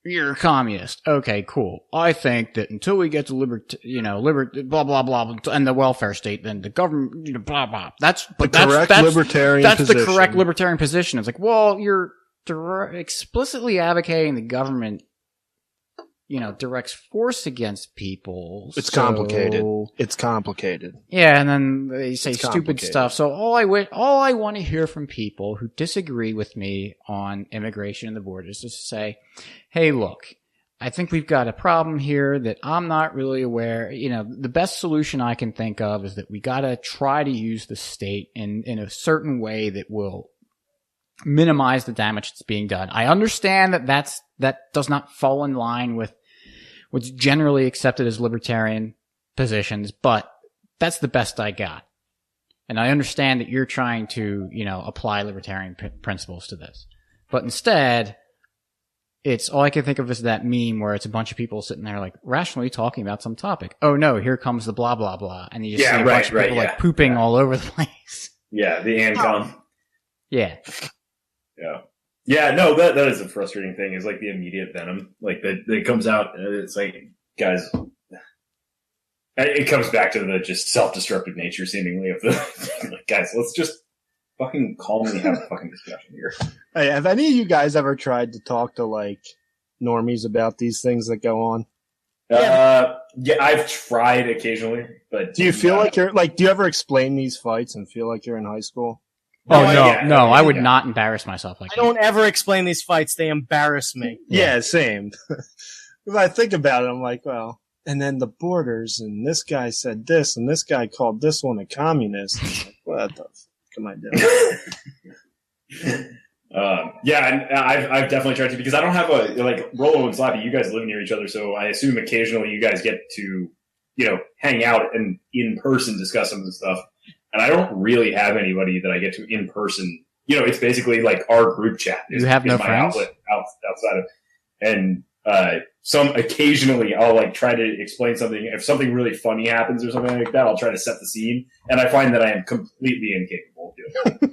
You're a communist. Okay, cool. I think that until we get to blah, blah, blah, and the welfare state, then the government, blah, blah. That's the correct libertarian position. It's like, well, you're explicitly advocating the government, directs force against people. It's complicated. It's complicated. Yeah, and then they say stupid stuff. So all I want to hear from people who disagree with me on immigration and the borders is to say, hey, look, I think we've got a problem here that I'm not really aware. The best solution I can think of is that we got to try to use the state in a certain way that will minimize the damage that's being done. I understand that does not fall in line with what's generally accepted as libertarian positions, but that's the best I got. And I understand that you're trying to, apply libertarian principles to this. But instead, it's all I can think of is that meme where it's a bunch of people sitting there like rationally talking about some topic. Oh no, here comes the blah, blah, blah. And you just see a bunch of people like pooping all over the place. Yeah, the ANCOM. Yeah. Yeah. Yeah, no, that is a frustrating thing, is like the immediate venom. Like that comes out and it's like, guys, It comes back to the just self-destructive nature, seemingly, of the like, guys. Let's just fucking calmly have a fucking discussion here. Hey, have any of you guys ever tried to talk to like normies about these things that go on? Yeah, I've tried occasionally, but Do you feel like you're like? Do you ever explain these fights and feel like you're in high school? Oh yeah, no! I would yeah. not embarrass myself like I that. don't ever explain these fights. They embarrass me. Yeah, same. If I think about it, I'm like, well, and then the borders, and this guy said this, and this guy called this one a communist. I'm like, what the fuck am I doing? Yeah, and I've definitely tried to, because I don't have a, like, Rolo and Slappy, you guys live near each other, so I assume occasionally you guys get to, hang out and in person discuss some of the stuff. And I don't really have anybody that I get to in person. It's basically like our group chat. You have no my friends? outlet outside of, and some occasionally I'll like try to explain something. If something really funny happens or something like that, I'll try to set the scene, and I find that I am completely incapable of doing it.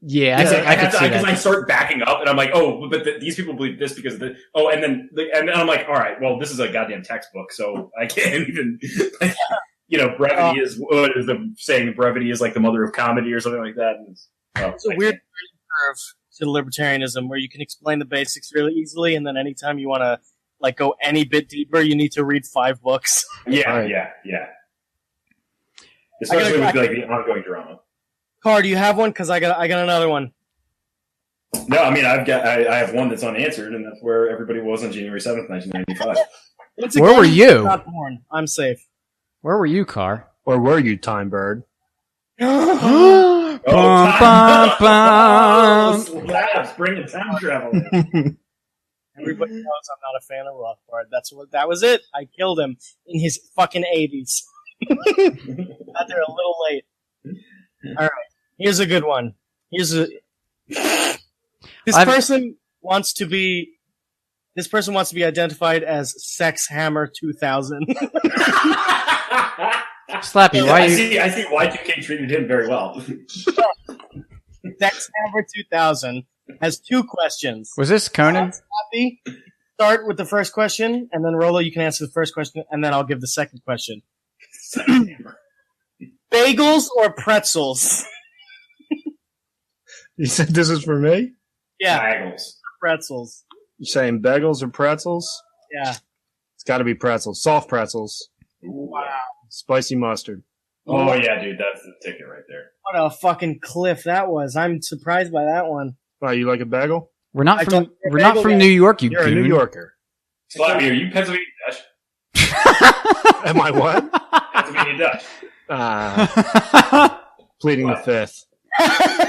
Yeah, I could see that. Because I start backing up, and I'm like, oh, but these people believe this because of the. Oh, and then I'm like, all right, well, this is a goddamn textbook, so I can't even. Brevity is what is the saying? Brevity is like the mother of comedy, or something like that. And It's a weird curve to libertarianism where you can explain the basics really easily, and then anytime you want to like go any bit deeper, you need to read 5 books. Yeah. Especially with like the ongoing drama. Car, do you have one? Because I got another one. No, I mean I have one that's unanswered, and that's where everybody was on January 7th, 1995. Where were you? Not born. I'm safe. Where were you, Car? Or were you, Time Bird? Bum, bum, bum. Slaps, bring the time travel. Everybody knows I'm not a fan of Rothbard. That was it. I killed him in his fucking 80s. Got there a little late. All right, here's a good one. This person wants to be identified as Sex Hammer 2000. Slappy, why you? I see Y2K treated him very well. Sex Hammer 2000 has 2 questions. Was this Conan? Slappy, start with the first question, and then Rolo, you can answer the first question, and then I'll give the second question. Bagels or pretzels? You said this is for me? Yeah, Bagels. pretzels. You saying bagels or pretzels? Yeah. It's got to be pretzels. Soft pretzels. Wow. Spicy mustard. Oh yeah, dude, that's the ticket right there. What a fucking cliff that was. I'm surprised by that one. Oh, you like a bagel? We're not I from thought- New York, you You're goon. a New Yorker. Slappy, are you Pennsylvania Dutch? Am I what? Pennsylvania Dutch. Pleading the fifth.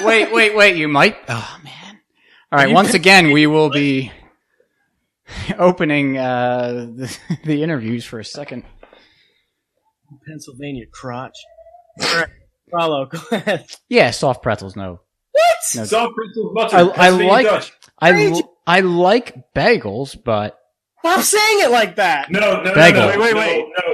Wait, you might. Oh man! All right, once again, we will be opening the interviews for a second. Pennsylvania crotch. All right, Rolo, go ahead. Yeah, soft pretzels. No, What? No. Soft pretzels, mustard. I Pennsylvania like Dutch. I like bagels, but Stop saying it like that. No, Bagel. wait.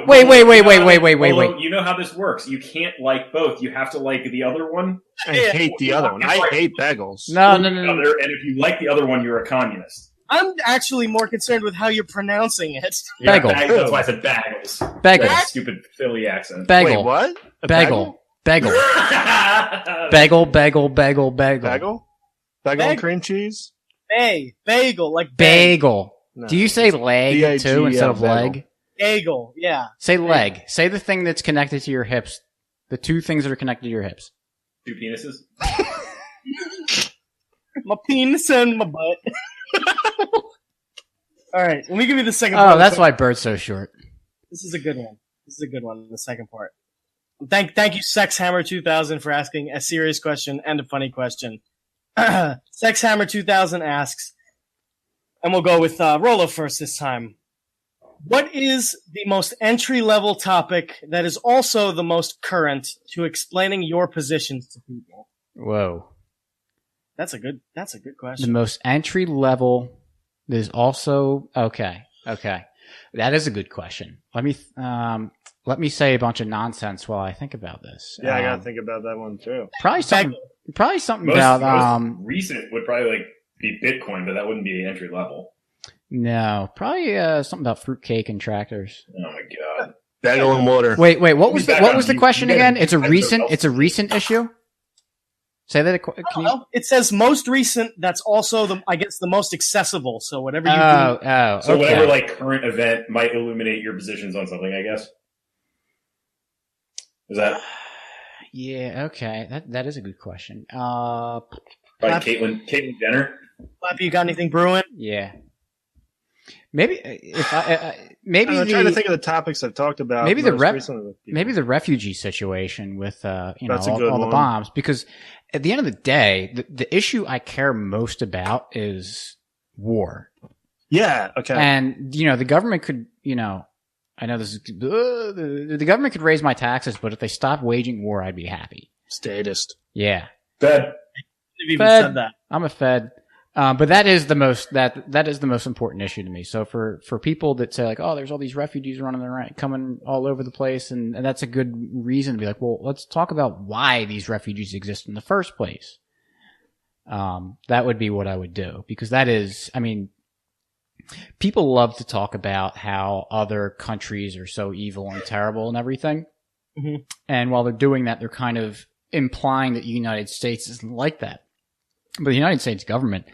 Wait. You know how this works. You can't like both. You have to like the other one. I hate the other one. I hate bagels. No. And if you like the other one, you're a communist. I'm actually more concerned with how you're pronouncing it. Bagel. That's why I said bagels. Bagel. That stupid Philly accent. Bagel. Wait, what? A Bagel. Bagel. Bagel. Bagel. Bagel? Bagel and cream cheese? Bagel, like Bagel. No. Do you say leg B-A-G, too instead of bagel. leg? bagel, yeah. Say leg. Say the thing that's connected to your hips. The 2 things that are connected to your hips. 2 penises. My penis and my butt. All right, let me give you the second Oh, part. that's why Bird's so short. This is a good one. The second part. Thank you, Sex Hammer 2000, for asking a serious question and a funny question. Sex Hammer 2000 asks, and we'll go with Rolo first this time. What is the most entry-level topic that is also the most current to explaining your positions to people? Whoa. That's a good The question. most entry level is also okay. That is a good question. Let me say a bunch of nonsense while I think about this. Yeah, I gotta think about that one too. Probably something Most about recent would probably like be Bitcoin, but that wouldn't be entry level. no, probably something about fruitcake and tractors. Oh my god. Bagel and water. Wait. What was the question you again? gotta- It's a recent issue. Say that. Can you? It says most recent. That's also the most accessible. So whatever you do. Oh, So okay. whatever like current event might illuminate your positions on something, I guess. Is that Yeah. Okay. That is a good question. by Caitlyn Jenner? Flappy, you got anything brewing? Yeah. Maybe if I'm trying to think of the topics I've talked about. maybe Maybe the refugee situation with That's a all good the one. bombs, because at the end of the day, the issue I care most about is war. Yeah. Okay. And the government could, I know this is the government could raise my taxes, but if they stop waging war, I'd be happy. Statist. Yeah, Fed. You've even Fed. said that. I'm a Fed. But that is the most important issue to me. So for people that say like, oh, there's all these refugees running around, coming all over the place, and that's a good reason to be like, well, let's talk about why these refugees exist in the first place. That would be what I would do, because that is, I mean, people love to talk about how other countries are so evil and terrible and everything. Mhm. And while they're doing that, they're kind of implying that the United States isn't like that. But the United States government,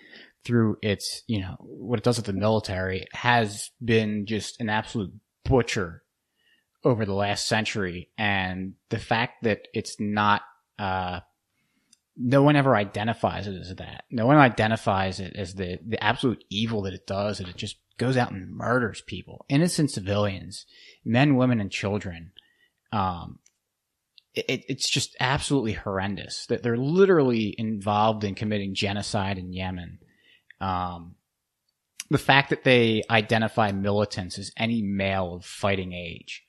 through its, what it does with the military, has been just an absolute butcher over the last century. And the fact that it's not, no one ever identifies it as that. No one identifies it as the absolute evil that it does, that it just goes out and murders people, innocent civilians, men, women, and children. It's just absolutely horrendous that they're literally involved in committing genocide in Yemen. The fact that they identify militants as any male of fighting age,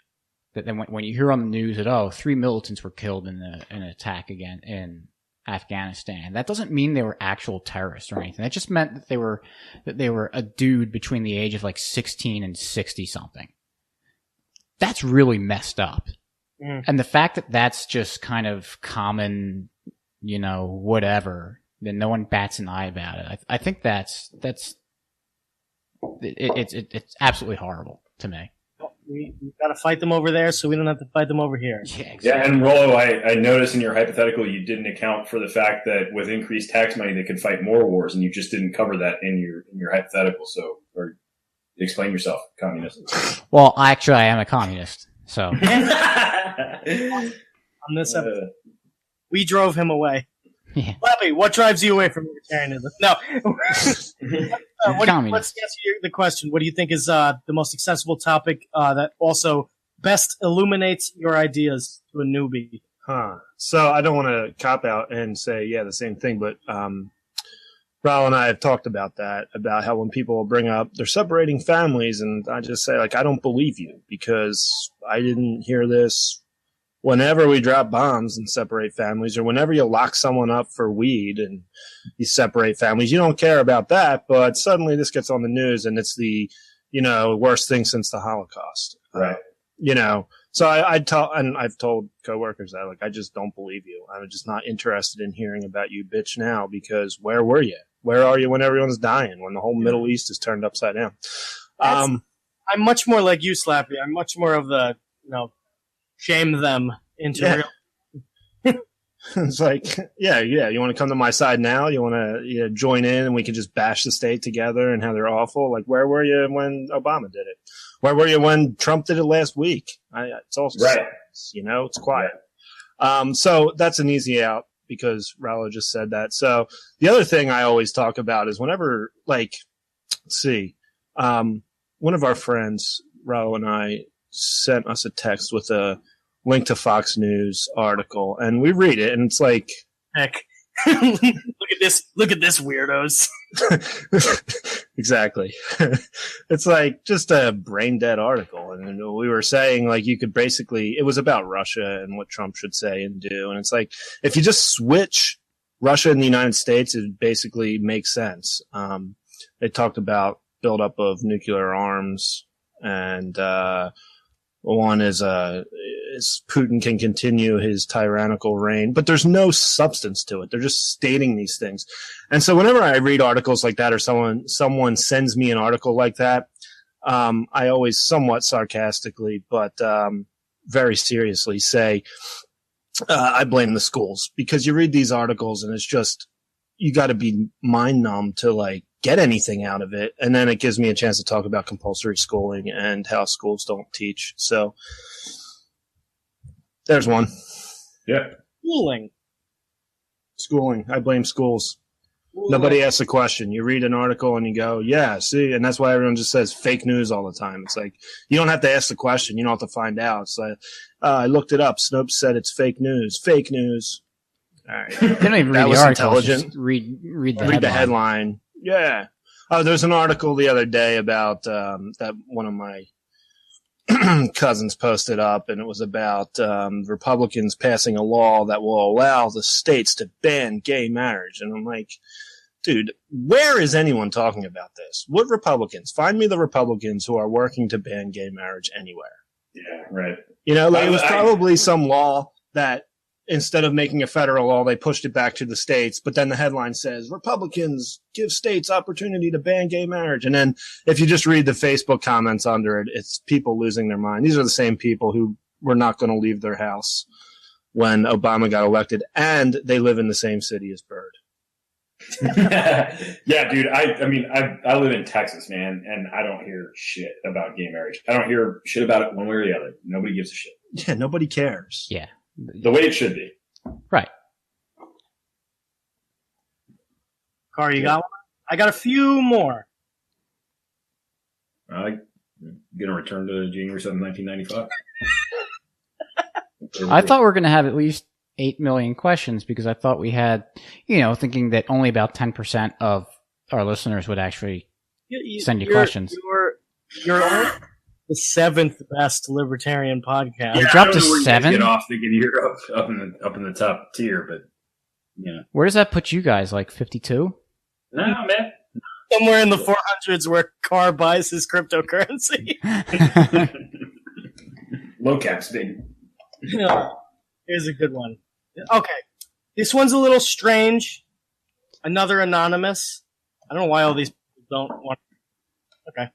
that then when you hear on the news that 3 militants were killed in an attack again in Afghanistan, that doesn't mean they were actual terrorists or anything. That just meant that they were a dude between the age of like 16 and 60 something. That's really messed up. Mm. And the fact that that's just kind of common, whatever, then no one bats an eye about it. I think it's absolutely horrible to me. We got to fight them over there, so we don't have to fight them over here. Yeah, exactly. Yeah, and Rollo, I noticed in your hypothetical you didn't account for the fact that with increased tax money they could fight more wars, and you just didn't cover that in your hypothetical. So, or explain yourself, communist. Well, actually, I am a communist, so. On this episode, we drove him away. Yeah. Flappy, what drives you away from libertarianism? No. Communist. Let's answer the question. What do you think is the most accessible topic that also best illuminates your ideas to a newbie? So I don't want to cop out and say, the same thing, but Raul and I have talked about that, about how when people bring up they're separating families, and I just say, like, I don't believe you, because I didn't hear this whenever we drop bombs and separate families, or whenever you lock someone up for weed and you separate families. You don't care about that, but suddenly this gets on the news and it's the, worst thing since the Holocaust. Right. So I've told coworkers that, like, I just don't believe you. I'm just not interested in hearing about you, bitch, now, because where were you? Where are you when everyone's dying, when the whole Middle East is turned upside down? I'm much more like you, Slappy. I'm much more of the, shame them into real. It's like, you want to come to my side now? You want to join in and we can just bash the state together and how they're awful? Like, where were you when Obama did it? Where were you when Trump did it last week? It's also right. It's quiet. So that's an easy out, because Raul just said that. So the other thing I always talk about is whenever, like, one of our friends, Raul and I, sent us a text with a link to Fox News article, and we read it, and it's like, heck, look at this weirdos. Exactly. It's like just a brain dead article, and we were saying, like, you could basically, it was about Russia and what Trump should say and do, and it's like, if you just switch Russia and the United States, it basically makes sense. They talked about buildup of nuclear arms, and one is Putin can continue his tyrannical reign, but there's no substance to it. They're just stating these things. And so whenever I read articles like that, or someone sends me an article like that, I always somewhat sarcastically, but very seriously say, I blame the schools, because you read these articles and it's just, you got to be mind numb to like get anything out of it. And then it gives me a chance to talk about compulsory schooling and how schools don't teach. So there's one. Yeah. Schooling. I blame schools. Nobody asks a question. You read an article and you go, yeah, see, and that's why everyone just says fake news all the time. It's like, you don't have to ask the question. You don't have to find out. It's like, I looked it up. Snopes said it's fake news. Fake news. All right. They don't even read That the was article. intelligent. Just read The headline. Yeah. Oh, there's an article the other day about that one of my cousins posted up, and it was about Republicans passing a law that will allow the states to ban gay marriage. And I'm like, dude, where is anyone talking about this? What Republicans? Find me the Republicans who are working to ban gay marriage anywhere. Yeah, right. You know, like it was probably some law that instead of making a federal law, they pushed it back to the states. But then the headline says, Republicans give states opportunity to ban gay marriage. And then if you just read the Facebook comments under it, it's people losing their mind. These are the same people who were not going to leave their house when Obama got elected, and they live in the same city as Bird. Yeah, dude. I live in Texas, man, and I don't hear shit about gay marriage. I don't hear shit about it one way or the other. Nobody gives a shit. Yeah, nobody cares. Yeah. The way it should be. Right. Car, you got one? I got a few more. I'm going to return to January 7th, 1995. I thought we were going to have at least 8 million questions, because I thought we had, thinking that only about 10% of our listeners would actually send you questions. You're only the 7th best libertarian podcast. Yeah, dropped to I don't know where you guys 7? Get off thinking you're up in the top tier, but yeah. Where does that put you guys? Like 52? No, man. Somewhere in the 400s where Carr buys his cryptocurrency. Low caps, big. Here's a good one. Okay. This one's a little strange. Another anonymous. I don't know why all these people don't want. Okay.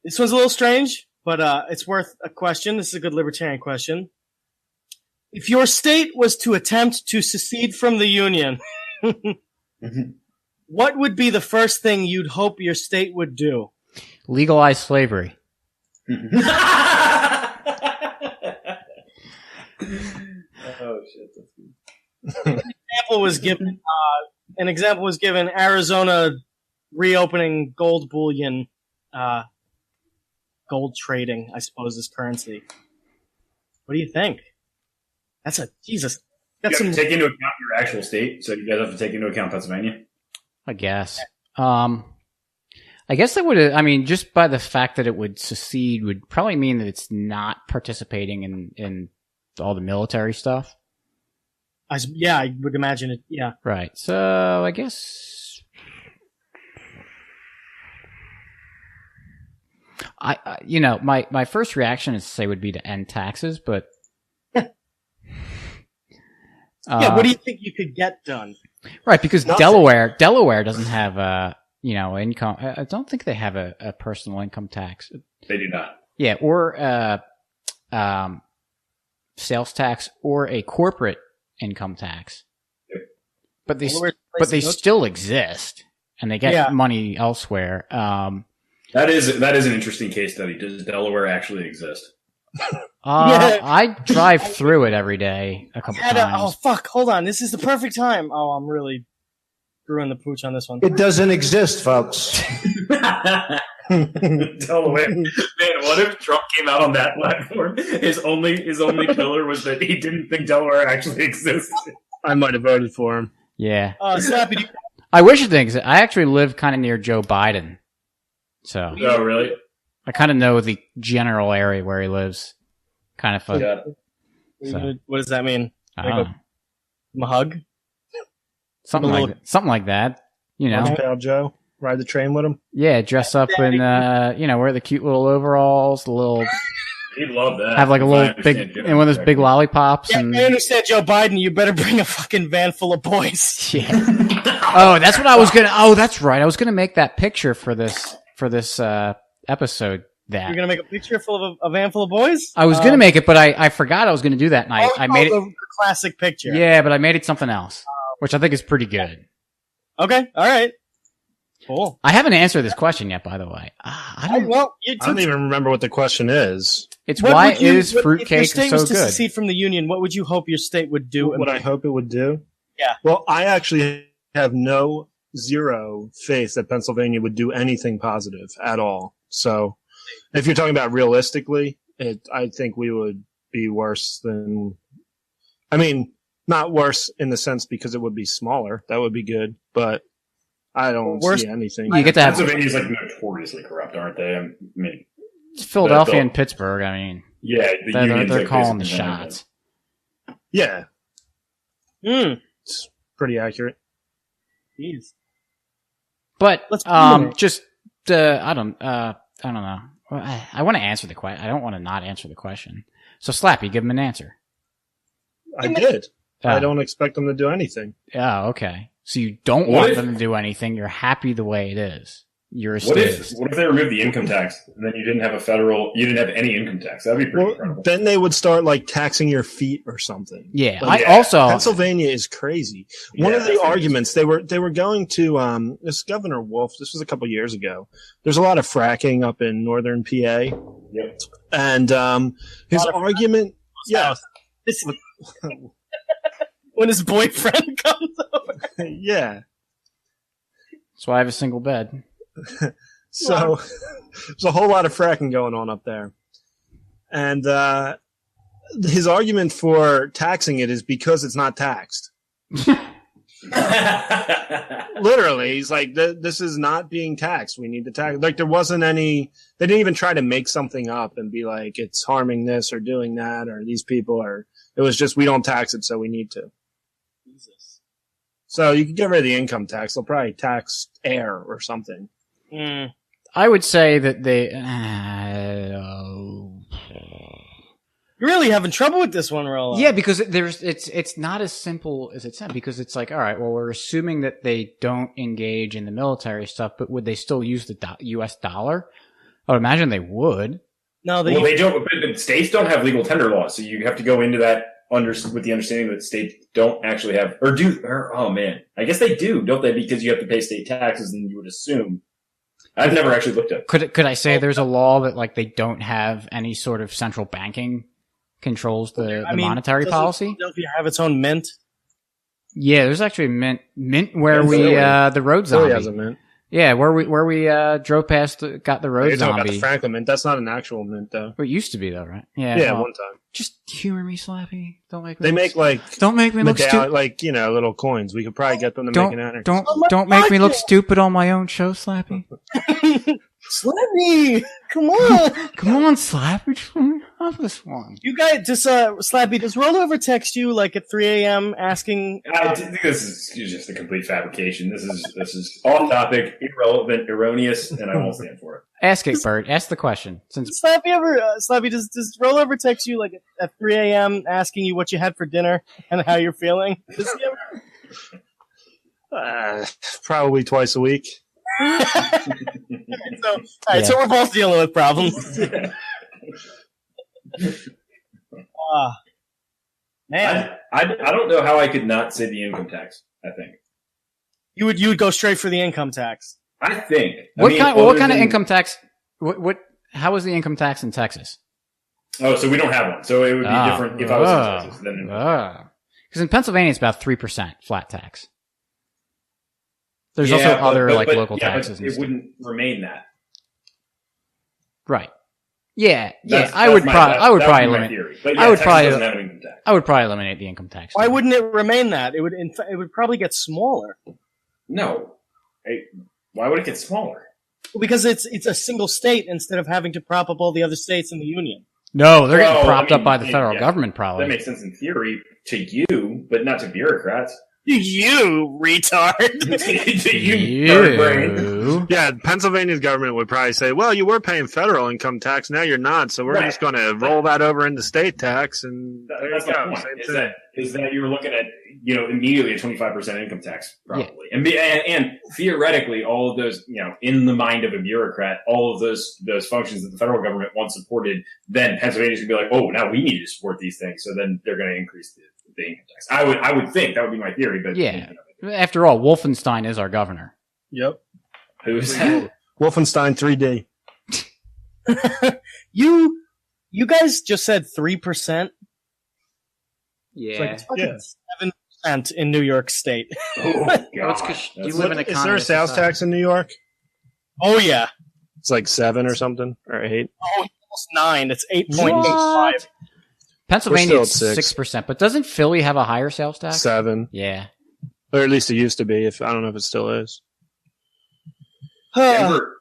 This one's a little strange, but it's worth a question. This is a good libertarian question. If your state was to attempt to secede from the Union, what would be the first thing you'd hope your state would do? Legalize slavery. Oh shit! That's good. An example was given. Arizona reopening gold bullion, gold trading, I suppose, as currency. What do you think? That's a Jesus. You have to take into account your actual state, so you guys have to take into account Pennsylvania. I guess. I guess that would. I mean, just by the fact that it would secede would probably mean that it's not participating in all the military stuff. Yeah, I would imagine it. Yeah. Right. So I guess my first reaction is to say would be to end taxes, but yeah. What do you think you could get done? Right, because Delaware doesn't have income. I don't think they have a personal income tax. They do not. Yeah, or sales tax or a corporate income tax. Yep. But they still exist, and they get money elsewhere. That is an interesting case study. Does Delaware actually exist? I drive through it every day a couple times. Oh fuck! Hold on, this is the perfect time. Oh, I'm really screwing the pooch on this one. It doesn't exist, folks. Delaware. Man, what if Trump came out on that platform? His only pillar was that he didn't think Delaware actually existed. I might have voted for him. Yeah. Snappy. I wish it did exist. I actually live kind of near Joe Biden, so. Oh, really? I kind of know the general area where he lives. Kind of fun. Yeah. So. What does that mean? I don't know. A hug? Something like that. Pal Joe. Ride the train with him. Yeah, dress up in wear the cute little overalls, the little. He'd love that. Have like a little big, and one of those big lollipops. Yeah, and I understand, Joe Biden. You better bring a fucking van full of boys. Yeah. Oh, that's what I was gonna. Oh, that's right. I was gonna make that picture for this episode that. You're gonna make a picture full of a van full of boys? I was gonna make it, but I forgot I was gonna do that, and I made it the classic picture. Yeah, but I made it something else, which I think is pretty good. Okay, all right, cool. I haven't answered this question yet, by the way. I don't even remember what the question is. It's why is fruitcake if your state so was to good? secede from the union, what would you hope your state would do? What I hope it would do? Yeah. Well, I actually have zero faith that Pennsylvania would do anything positive at all. So, if you're talking about realistically, I think we would be worse than. I mean, not worse in the sense because it would be smaller. That would be good, but I don't see anything. You get to have Pennsylvania's like notoriously corrupt, aren't they? I mean, Philadelphia and Pittsburgh. I mean, yeah, they're calling the shots. Yeah, It's pretty accurate. Jeez. But just I don't know. I want to answer the question. I don't want to not answer the question. So Slappy, give him an answer. I did. I don't expect them to do anything. Oh, okay. So you don't want them to do anything. You're happy the way it is. You're a statist. What if they removed the income tax and then you didn't have any income tax? That'd be pretty incredible. Then they would start like taxing your feet or something. Yeah. Also Pennsylvania is crazy. One of the arguments they were going to this Governor Wolf. This was a couple years ago. There's a lot of fracking up in northern PA. Yep. And his argument, when his boyfriend comes over. Yeah. That's why I have a single bed. So there's a whole lot of fracking going on up there. And his argument for taxing it is because it's not taxed. Literally, he's like, this is not being taxed. We need to tax. Like, there wasn't any, they didn't even try to make something up and be like, it's harming this or doing that or these people are, it was just, we don't tax it, so we need to. Jesus. So you can get rid of the income tax. They'll probably tax air or something. I would say that they. You're really having trouble with this one, Rollo. Yeah, because it's not as simple as it sounds. Because it's like, all right, well, we're assuming that they don't engage in the military stuff, but would they still use the U.S. dollar? I would imagine they would. No, they don't. But states don't have legal tender laws, so you have to go into that with the understanding that states don't actually have, oh man, I guess they do, don't they? Because you have to pay state taxes, and you would assume. I've never actually looked at it. Could I say there's a law that like they don't have any sort of central banking controls the monetary policy? Philadelphia have its own mint? Yeah, there's actually a mint where the road zombie. Has a mint. Yeah, where we drove past, got the road You're talking zombie. about the Franklin mint. That's not an actual mint, though. It used to be, though, right? Yeah, one time. Just humor me, Slappy. Don't make me. They make Don't make me look stupid. Like little coins. We could probably get them to make an anarchy. Don't make me look stupid on my own show, Slappy. Slappy, come on, Slappy. Just let me have this one. You guys, Slappy. Does Rollo ever text you like at 3 a.m. asking? I think this is just a complete fabrication. This is off topic, irrelevant, erroneous, and I won't stand for it. Ask it, Bert. Ask the question. Since Slappy, does Rollo ever text you like at 3 a.m. asking you what you had for dinner and how you're feeling? Does he ever? Probably twice a week. So we're both dealing with problems. Man, I don't know how I could not say the income tax. I think you would go straight for the income tax. I think. What kind of income tax? How is the income tax in Texas? Oh, so we don't have one. So it would be different if I was in Texas. Because in Pennsylvania, it's about 3% flat tax. There's also other local taxes. But it wouldn't remain that. Right. Yeah. I would probably eliminate. I would probably eliminate the income tax. Why wouldn't it remain that? It would probably get smaller. No. Why would it get smaller? Well, because it's a single state instead of having to prop up all the other states in the union. No, they're getting propped up by the federal government, probably. That makes sense in theory to you, but not to bureaucrats. You retard. you bird brain. Yeah, Pennsylvania's government would probably say, well, you were paying federal income tax, now you're not, so we're just going to roll that over into state tax, and there That's you the go. point. Same Is thing. that you're looking at immediately a 25% income tax probably, and theoretically all of those in the mind of a bureaucrat, all of those functions that the federal government once supported, then Pennsylvania's gonna be like, oh, now we need to support these things, so then they're going to increase the income tax. I would think that would be my theory, but Yeah. After all, Wolfenstein is our governor. Yep. who's that? Wolfenstein 3D. You guys just said 3%. Yeah. It's like it's fucking 7% in New York State. Oh, That's God. 'cause you live in a Is there a communist sales society. tax in New York? Oh yeah. It's like 7 or something, or 8. Oh, it's almost 9. It's 8.85. Pennsylvania We're is still at 6%, but doesn't Philly have a higher sales tax? 7. Yeah. Or at least it used to be. If I don't know if it still is. Denver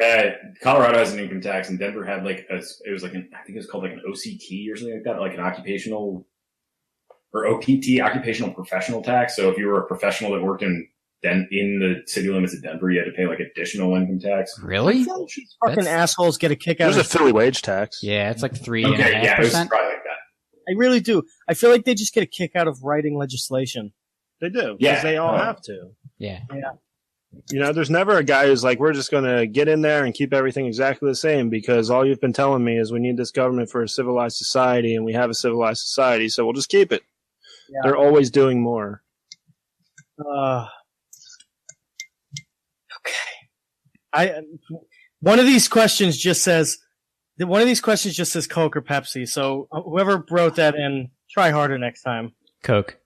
had Colorado has an income tax, and Denver had I think it was called like an OCT or something like that, like an occupational or OPT, occupational professional tax. So if you were a professional that worked in the city limits of Denver, you had to pay like additional income tax. Really? Fucking assholes get a kick out There's a of it. Philly wage tax. Yeah, it's like 3.5%. Okay, yeah, it was probably like that. I really do. I feel like they just get a kick out of writing legislation. They do. Yeah. Because they all have to. Yeah. There's never a guy who's like, we're just going to get in there and keep everything exactly the same because all you've been telling me is we need this government for a civilized society, and we have a civilized society, so we'll just keep it. Yeah. They're always doing more. Okay. One of these questions just says Coke or Pepsi. So whoever wrote that in, try harder next time. Coke.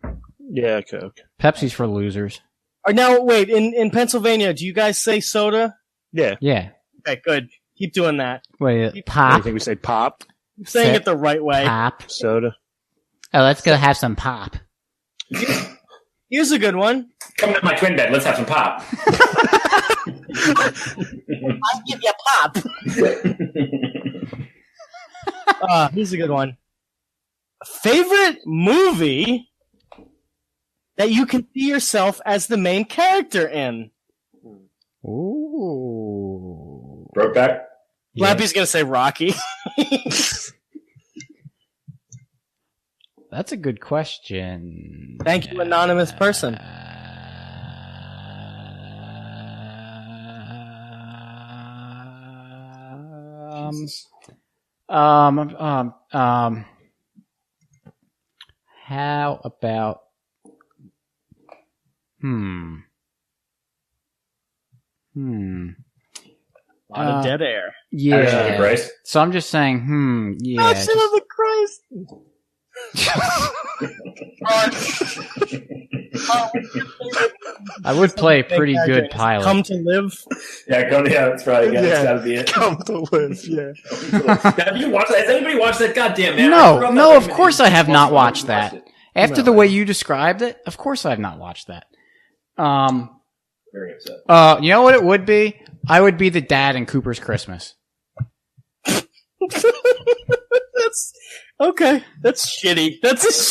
Yeah, Coke. Pepsi's for losers. Or now, wait, in Pennsylvania, do you guys say soda? Yeah. Yeah. Okay, good. Keep doing that. Wait, I pop. think we say pop, Keep saying it the right way. Pop. soda. Oh, let's go have some pop. Here's a good one. Come to my twin bed. Let's have some pop. I'll give you a pop. Here's a good one. Favorite movie that you can see yourself as the main character in? Ooh. Brokeback. Lappy's gonna say Rocky. That's a good question. Thank you, anonymous person. How about? A lot of dead air. Passion of the Yeah. Christ. So I'm just saying, yeah. Passion of the Christ. I would play a pretty good pilot. Come to live. Yeah, that's probably Yeah. gotta be it. Come to live, yeah. Have you watched that? Has anybody watched that? Goddamn man! No, of course I have not watched that. After the way you described it, of course I have not watched that. Very upset. You know what it would be? I would be the dad in Cooper's Christmas. That's okay. That's shitty.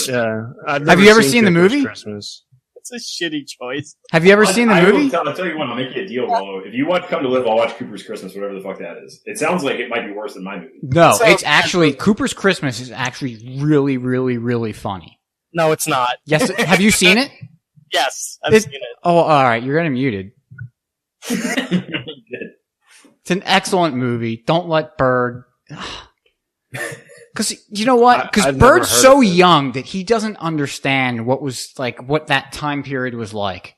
Yeah. I've Have you ever seen the Cooper's movie? Christmas. That's a shitty choice. Have you ever seen the movie? I'll tell you what. I'll make you a deal, Rollo. If you watch Come to Live, I'll watch Cooper's Christmas, whatever the fuck that is. It sounds like it might be worse than my movie. No, So- it's actually Cooper's Christmas is actually really, really, really funny. No, it's not. Yes, have you seen it? Yes, I've It- seen it. Oh, all right, you're gonna muted. It's an excellent movie. Don't let Bird. Because you know what? Because I've never Bird's heard so of it. young that he doesn't understand what that time period was like.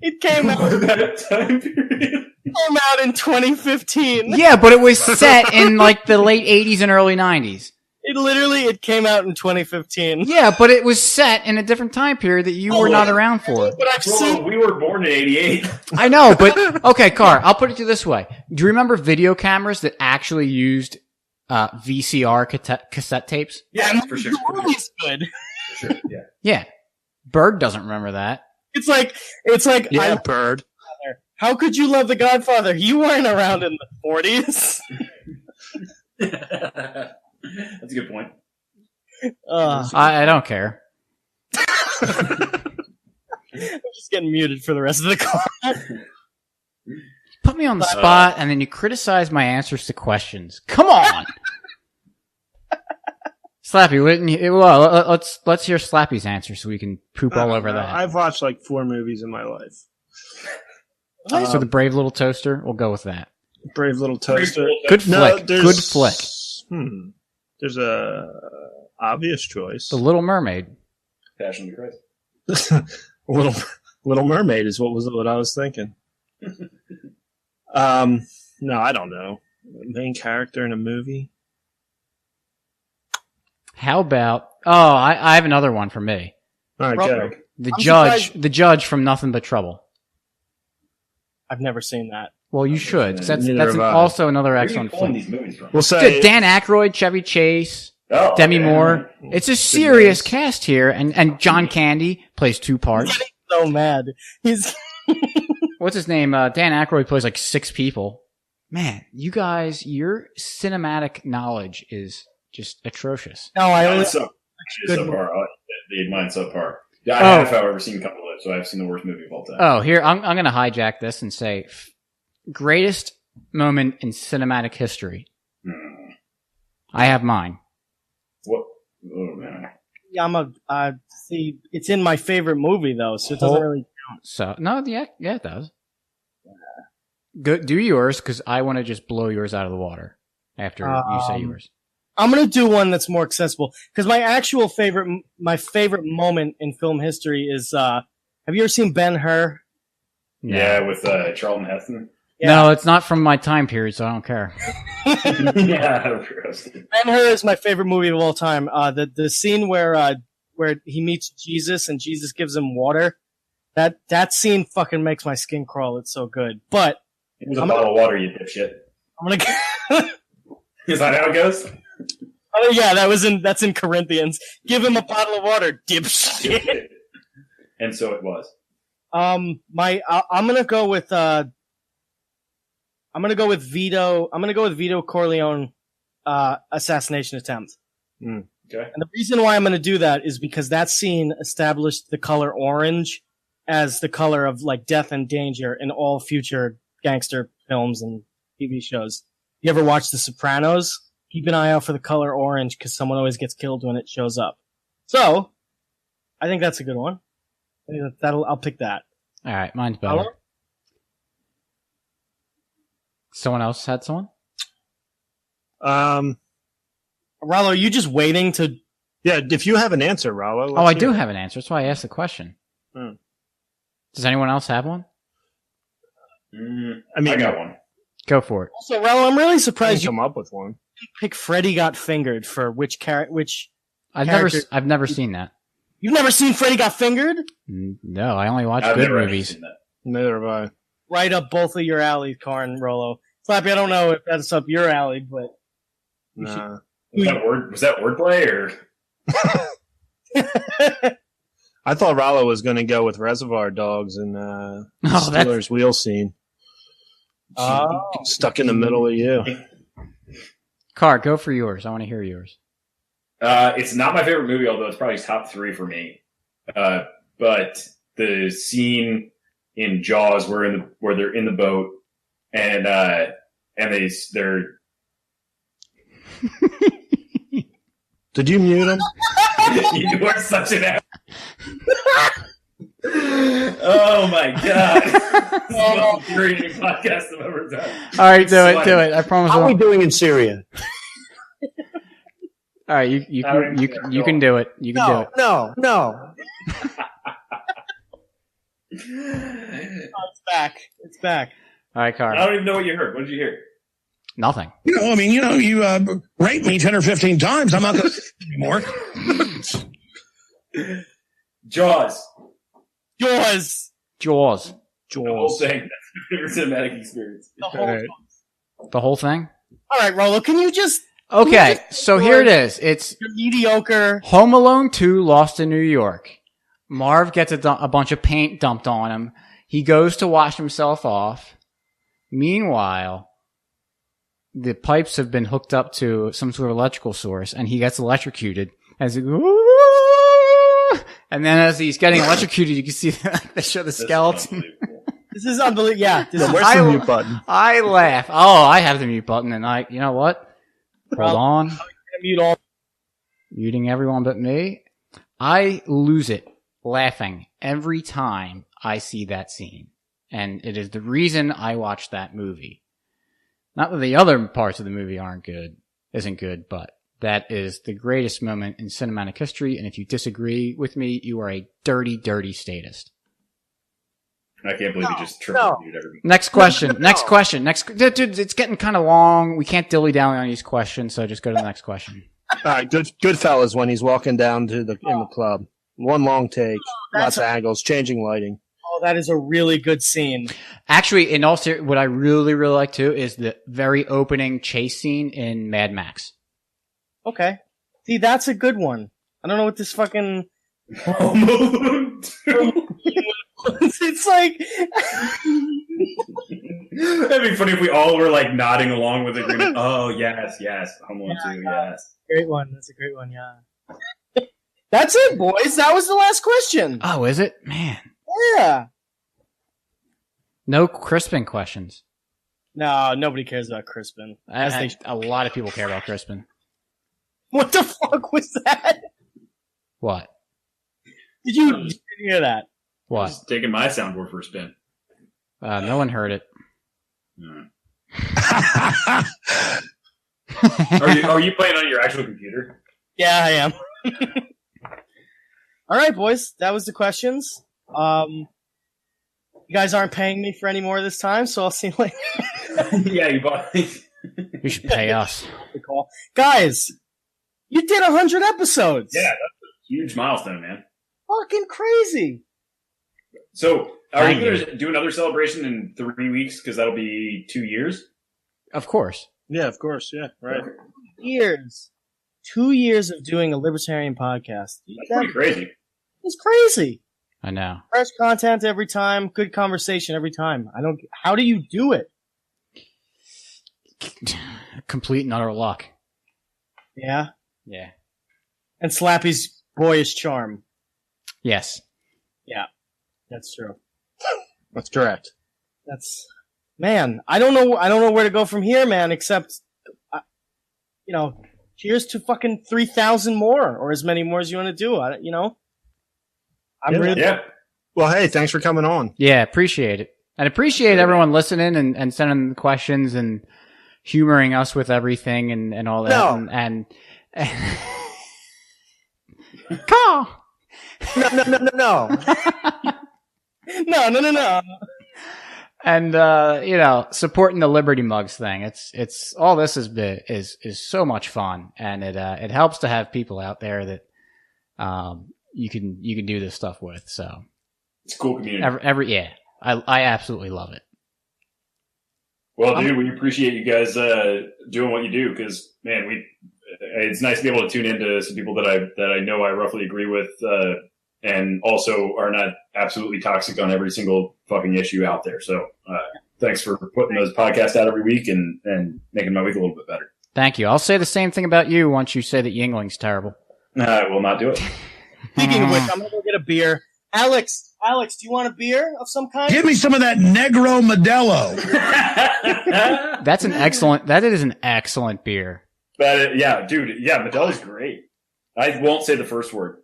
It came out That time period. in 2015. Yeah, but it was set in like the late 80s and early 90s. It came out in 2015. Yeah, but it was set in a different time period that you were not around for. But I've seen. We were born in '88. I know, but okay, Carr, I'll put it to you this way. Do you remember video cameras that actually used VCR cassette tapes? Yeah, for sure. The movie's good. For sure. Yeah. Yeah. Bird doesn't remember that. It's like. Yeah, Bird. How could you love The Godfather? You weren't around in the 40s. That's a good point. I don't care. just getting muted for the rest of the call. Put me on the spot, and then you criticize my answers to questions. Come on, Slappy. Well, let's hear Slappy's answer so we can poop all over that. I've watched like 4 movies in my life. So the Brave Little Toaster, we'll go with that. Brave Little Toaster. Good flick. Good flick. There's a obvious choice. The Little Mermaid. Passion of the Christ. Little Mermaid is what I was thinking. No, I don't know. Main character in a movie. How about? Oh, I have another one for me. All right, go. The judge from Nothing But Trouble. I've never seen that. Well, you should. 'Cause that's Neither have I. also another Where are you excellent pulling film. these movies from? We'll say Dan Aykroyd, Chevy Chase, Oh, Demi okay. Moore. It's a serious cast here, and John Candy plays 2 parts. So mad. He's What's his name? Dan Aykroyd plays like 6 people. Man, you guys, your cinematic knowledge is just atrocious. no. I only Mine's Good. subpar. Mine's subpar. Yeah, I have, however, seen a couple of those, so I've seen the worst movie of all time. Oh, here I'm going to hijack this and say greatest moment in cinematic history. I have mine. What? Oh, man. see. It's in my favorite movie though, so it doesn't really. So no, yeah, it does. Go do yours because I want to just blow yours out of the water after you say yours. I'm gonna do one that's more accessible because my favorite moment in film history is. Have you ever seen Ben-Hur? Yeah, with Charlton Heston. Yeah. No, it's not from my time period, so I don't care. Yeah, Ben-Hur is my favorite movie of all time. The scene where he meets Jesus and Jesus gives him water. That scene fucking makes my skin crawl. It's so good. But it was a bottle of water, you dipshit. I'm gonna. Is that how it goes? Oh yeah, that's in Corinthians. Give him a bottle of water, dipshit. And so it was. I'm gonna go with Vito. I'm gonna go with Vito Corleone assassination attempt. Okay. And the reason why I'm gonna do that is because that scene established the color orange as the color of like death and danger in all future gangster films and TV shows. You ever watch The Sopranos? Keep an eye out for the color orange because someone always gets killed when it shows up. So, I think that's a good one. I'll pick that. All right, mine's better. Someone else had someone? Rollo, are you just waiting to... Yeah, if you have an answer, Rollo. I do have an answer. That's why I asked the question. Hmm. Does anyone else have one? I got one. Go for it. Also, Rollo, I'm really surprised you come up with one. pick Freddy Got Fingered for which I've never seen that. You've never seen Freddy Got Fingered? No, I only watch I've good never movies. seen that. Neither have I. Right up both of your alley, Karn, Rollo. Slappy, I don't know if that's up your alley, but... Nah. Was that wordplay or? I thought Rollo was going to go with Reservoir Dogs and Steelers wheel scene. Stuck in the middle of you. Car, go for yours. I want to hear yours. It's not my favorite movie, although it's probably top 3 for me. But the scene in Jaws where they're in the boat and they're. Did you mute him? You are such an ass. Oh my god! This is the most infuriating podcast I've ever done. All right, do it. I promise. How are we doing in Syria? All right, you can do it. You can do it. No. It's back. It's back. All right, Car. I don't even know what you heard. What did you hear? Nothing. You raped me 10 or 15 times. I'm not going to anymore. Jaws. Jaws. Jaws. The whole thing. That's my favorite cinematic experience. The whole thing? All right, Rollo, can you just... Okay, so here it is. It's mediocre. Home Alone 2 Lost in New York. Marv gets a bunch of paint dumped on him. He goes to wash himself off. Meanwhile, the pipes have been hooked up to some sort of electrical source, and he gets electrocuted. As he goes, And then as he's getting electrocuted, you can see they show the skeleton. This is unbelievable. Yeah. Where's the mute button? I laugh. Oh, I have the mute button, and you know what? Hold on. Mute all. Muting everyone but me. I lose it laughing every time I see that scene. And it is the reason I watch that movie. Not that the other parts of the movie isn't good, but that is the greatest moment in cinematic history. And if you disagree with me, you are a dirty, dirty statist. I can't believe you just triple muted everything. Next question. Next question. Dude, it's getting kind of long. We can't dilly-dally on these questions, so just go to the next question. All right, Goodfellas when he's walking down to in the club. One long take, lots of angles, changing lighting. Oh, that is a really good scene. Actually, in all seriousness, what I really, really like too is the very opening chase scene in Mad Max. Okay. See, that's a good one. I don't know what this fucking... It's like... That'd be funny if we all were like nodding along with agreement. Oh, yes. Home Alone 2, yes. Great one. That's a great one, yeah. That's it, boys. That was the last question. Oh, is it? Man. Yeah. No Crispin questions. No, nobody cares about Crispin. A lot of people care about Crispin. What the fuck was that? What? Did you hear that? I What? was taking my soundboard for a spin. No one heard it. Are you playing on your actual computer? Yeah, I am. All right, boys. That was the questions. You guys aren't paying me for any more this time, so I'll see you later. Yeah, you bought You should pay us. Good call. Guys, you did 100 episodes. Yeah, that's a huge milestone, man. Fucking crazy. So, are you going to do another celebration in 3 weeks? Because that'll be 2 years? Of course. Yeah, of course. Yeah, right. Years. 2 years of doing a libertarian podcast. That's pretty crazy. It's crazy. I know. Fresh content every time, good conversation every time. How do you do it? Complete and utter luck. Yeah. Yeah. And Slappy's boyish charm. Yes. Yeah. That's true. That's correct. Man, I don't know where to go from here, man, except, cheers to fucking 3,000 more, or as many more as you want to do. Yeah. Well, hey, thanks for coming on. Yeah, appreciate it. And appreciate everyone listening and sending the questions and humoring us with everything and all that. No. And Carl! No. No. And supporting the Liberty Mugs thing. It's all this is so much fun, and it helps to have people out there that you can do this stuff with. So it's a cool community. I absolutely love it. Well, dude, we appreciate you guys doing what you do, because man, it's nice to be able to tune into some people that I know I roughly agree with, and also are not absolutely toxic on every single fucking issue out there. So thanks for putting those podcasts out every week and making my week a little bit better. Thank you. I'll say the same thing about you once you say that Yingling's terrible. I will not do it. Speaking of which, I'm going to go get a beer. Alex, do you want a beer of some kind? Give me some of that Negro Modelo. That is an excellent beer. Yeah, dude. Yeah, Modelo's great. I won't say the first word.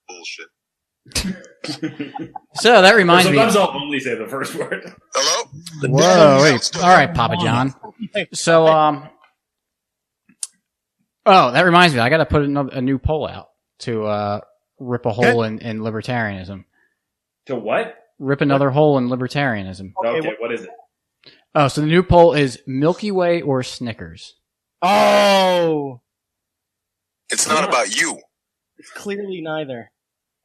Bullshit. So that reminds me. Sometimes I'll only say the first word. Hello? Whoa, wait. All right, Papa John. So, that reminds me. I got to put a new poll out to rip a hole in libertarianism. To what? Rip another hole in libertarianism. Okay, what is it? Oh, so the new poll is Milky Way or Snickers. Oh, It's not about you. it's clearly neither.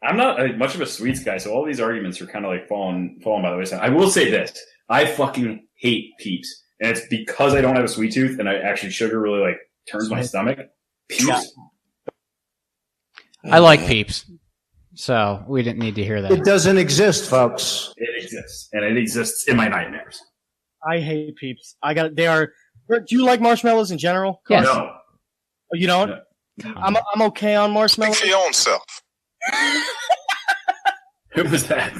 I'm not much of a sweets guy, so all these arguments are kind of like falling by the wayside. I will say this. I fucking hate Peeps. And it's because I don't have a sweet tooth and sugar really like turns my stomach. Peeps. Yeah. I like Peeps. So we didn't need to hear that. It doesn't exist, folks. It exists. And it exists in my nightmares. I hate Peeps. Do you like marshmallows in general? Yes. No. Oh, you don't? No. I'm okay on marshmallow. Speak for your own self. Who was that?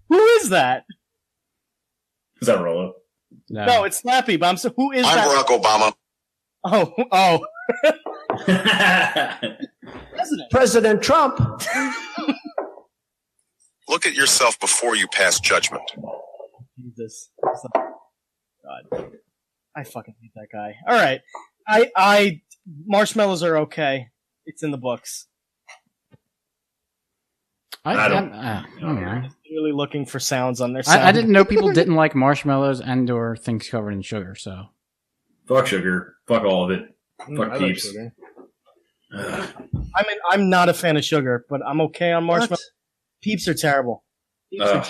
Who is that? Is that Rolo? No, it's Slappy. But who is I'm that? Barack Obama. Oh. President Trump. Look at yourself before you pass judgment. Jesus. God. I fucking hate that guy. All right. I marshmallows are okay. It's in the books. I'm Really looking for sounds on their sound. I didn't know people didn't like marshmallows and/or things covered in sugar. So fuck sugar. Fuck all of it. Fuck Peeps. I'm not a fan of sugar, but I'm okay on marshmallows. Peeps are terrible. Man.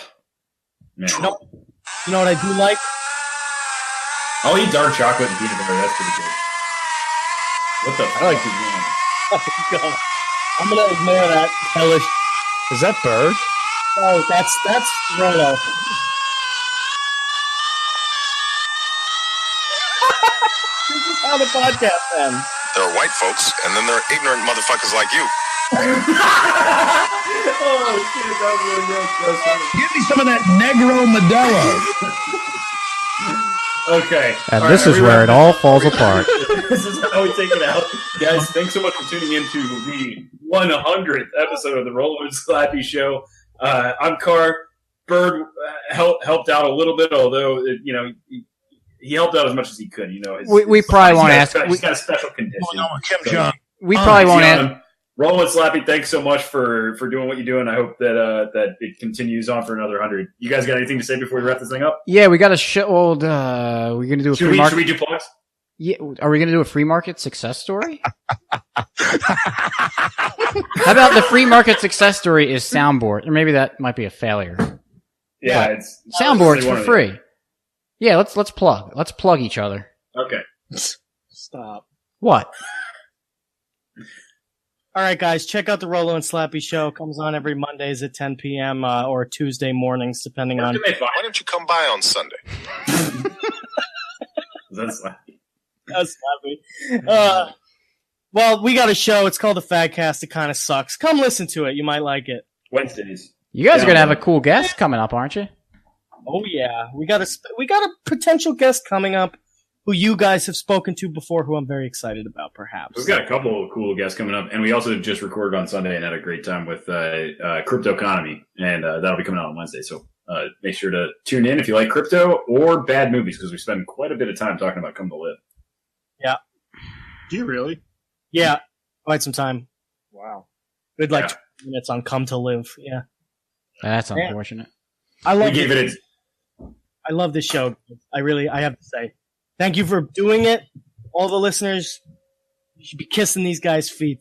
You know what I do like? I'll eat dark chocolate and peanut butter. That's pretty good. What the fuck is going on? I'm gonna ignore that hellish. Is that Bird? Oh, that's Rolo. This is how the podcast ends. There are white folks, and then there are ignorant motherfuckers like you. Oh shit, that was really gross. Give me some of that Negro Modelo. Okay. and All this right, is where it all falls apart. This is how we take it out. Guys, thanks so much for tuning in to the 100th episode of the Rolo and Slappy Show. I'm Carr. Bird helped out a little bit, although, he helped out as much as he could. We probably won't ask. He's got a special condition. Kim Jong. We probably won't ask. Rolo and Slappy, thanks so much for doing what you do, and I hope that it continues on for another 100. You guys got anything to say before we wrap this thing up? Yeah, we got a show. We're gonna do a free market. Should we do plugs? Yeah, are we gonna do a free market success story? How about the free market success story is soundboard, or maybe that might be a failure. Yeah, it's soundboards for free. Yeah, let's plug. Let's plug each other. Okay. Stop. What? All right, guys, check out the Rolo and Slappy Show. Comes on every Mondays at 10 p.m. Or Tuesday mornings, depending on. Why don't you come by on Sunday? That's Slappy. That's Slappy. Well, we got a show. It's called The Fadcast. It kind of sucks. Come listen to it. You might like it. Wednesdays. You guys are gonna have a cool guest coming up, aren't you? Oh yeah, we got a potential guest coming up who you guys have spoken to before, who I'm very excited about. Perhaps we've got a couple of cool guests coming up, and we also just recorded on Sunday and had a great time with Crypto Economy, and that'll be coming out on Wednesday. So make sure to tune in if you like crypto or bad movies, because we spend quite a bit of time talking about Come to Live. Yeah. Do you really? Yeah, quite some time. Wow. Good, 20 minutes on Come to Live. Yeah. That's unfortunate. I love it. I love this show. I have to say, thank you for doing it. All the listeners, you should be kissing these guys' feet.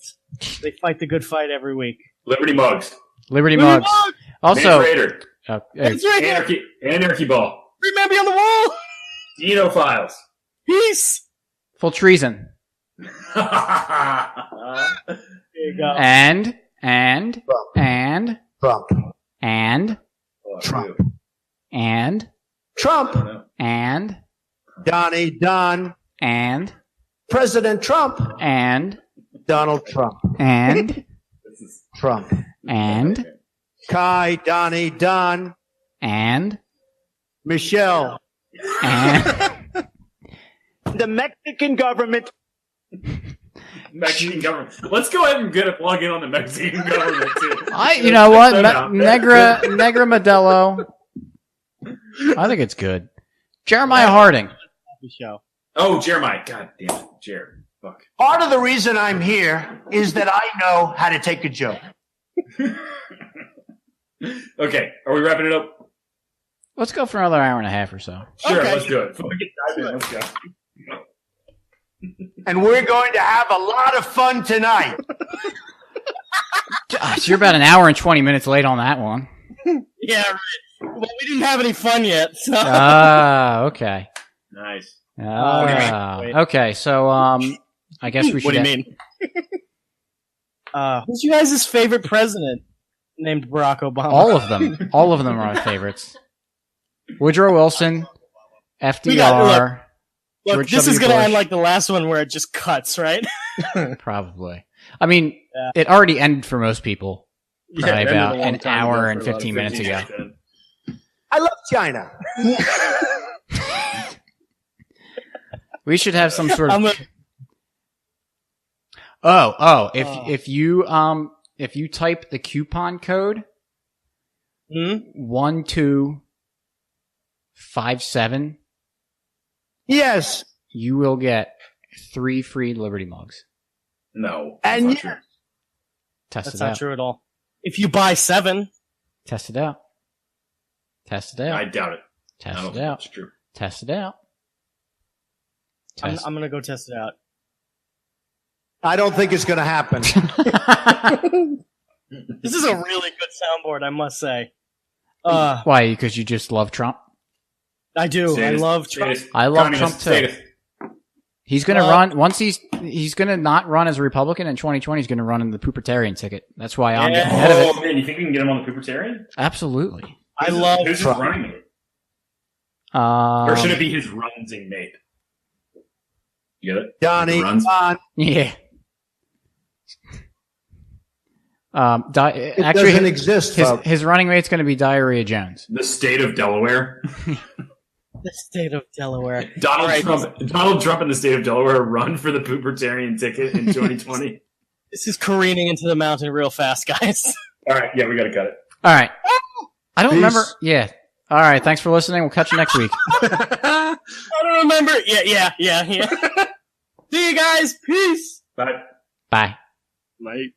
They fight the good fight every week. Liberty Mugs. Liberty Mugs. Also, Raider. Anarchy Ball. Remember on the wall. Dino Files. Peace. Full treason. There you go. And Trump. Trump. Trump. And Donnie Don. And President Trump. And Donald Trump. And Trump. And Kai Donnie Don. And Michelle. And The Mexican government. Mexican government. Let's go ahead and get a plug in on the Mexican government too. you know what? Negra Modelo. I think it's good. Jeremiah Harding. Show. Oh, Jeremiah. God damn it. Jared. Fuck. Part of the reason I'm here is that I know how to take a joke. Okay. Are we wrapping it up? Let's go for another hour and a half or so. Sure, Okay. let's do it. Fucking dive in. Let's go. And we're going to have a lot of fun tonight. Gosh, you're about an hour and 20 minutes late on that one. Yeah, right. Well, we didn't have any fun yet. So. Okay. Nice. Okay, so I guess we should. What do you mean? Who's you guys' favorite president named Barack Obama? All of them. All of them are my favorites. Woodrow Wilson, FDR. Look, George this W. is going to Bush. end like the last one where it just cuts, right? Probably. I mean, Yeah. it already ended for most people. Probably it ended about a long an time hour ago and for about 15 minutes ago. minutes. I love China. We should have some sort I'm of. If you type the coupon code 1257, Yes. you will get 3 free Liberty mugs. No. And that's not true. Test That's it not out. true at all. If you buy 7, Test it out. Test it out. I doubt it. I Test don't it think out. that's true. Test it out. I'm Test. gonna go test it out. I don't think it's going to happen. This is a really good soundboard, I must say. Why? Because you just love Trump? I do. I love Trump. I love Trump too. He's going to run once he's going to not run as a Republican in 2020. He's going to run in the Poopertarian ticket. That's why I'm getting ahead of it. Man, you think we can get him on the Poopertarian? Absolutely. I love Who's his Trump. running mate? Or should it be his runsing mate? You get it? Johnny, Runs? come on. Yeah. It Actually, doesn't exist, folks. his running mate's going to be Diarrhea Jones. The state of Delaware. The state of Delaware. Donald Trump and the state of Delaware run for the Poopertarian ticket in 2020. This is careening into the mountain real fast, guys. All right, yeah, we got to cut it. All right. I don't Peace. remember. Yeah. All right. Thanks for listening. We'll catch you next week. I don't remember. Yeah. See you guys. Peace. Bye. Bye. Like.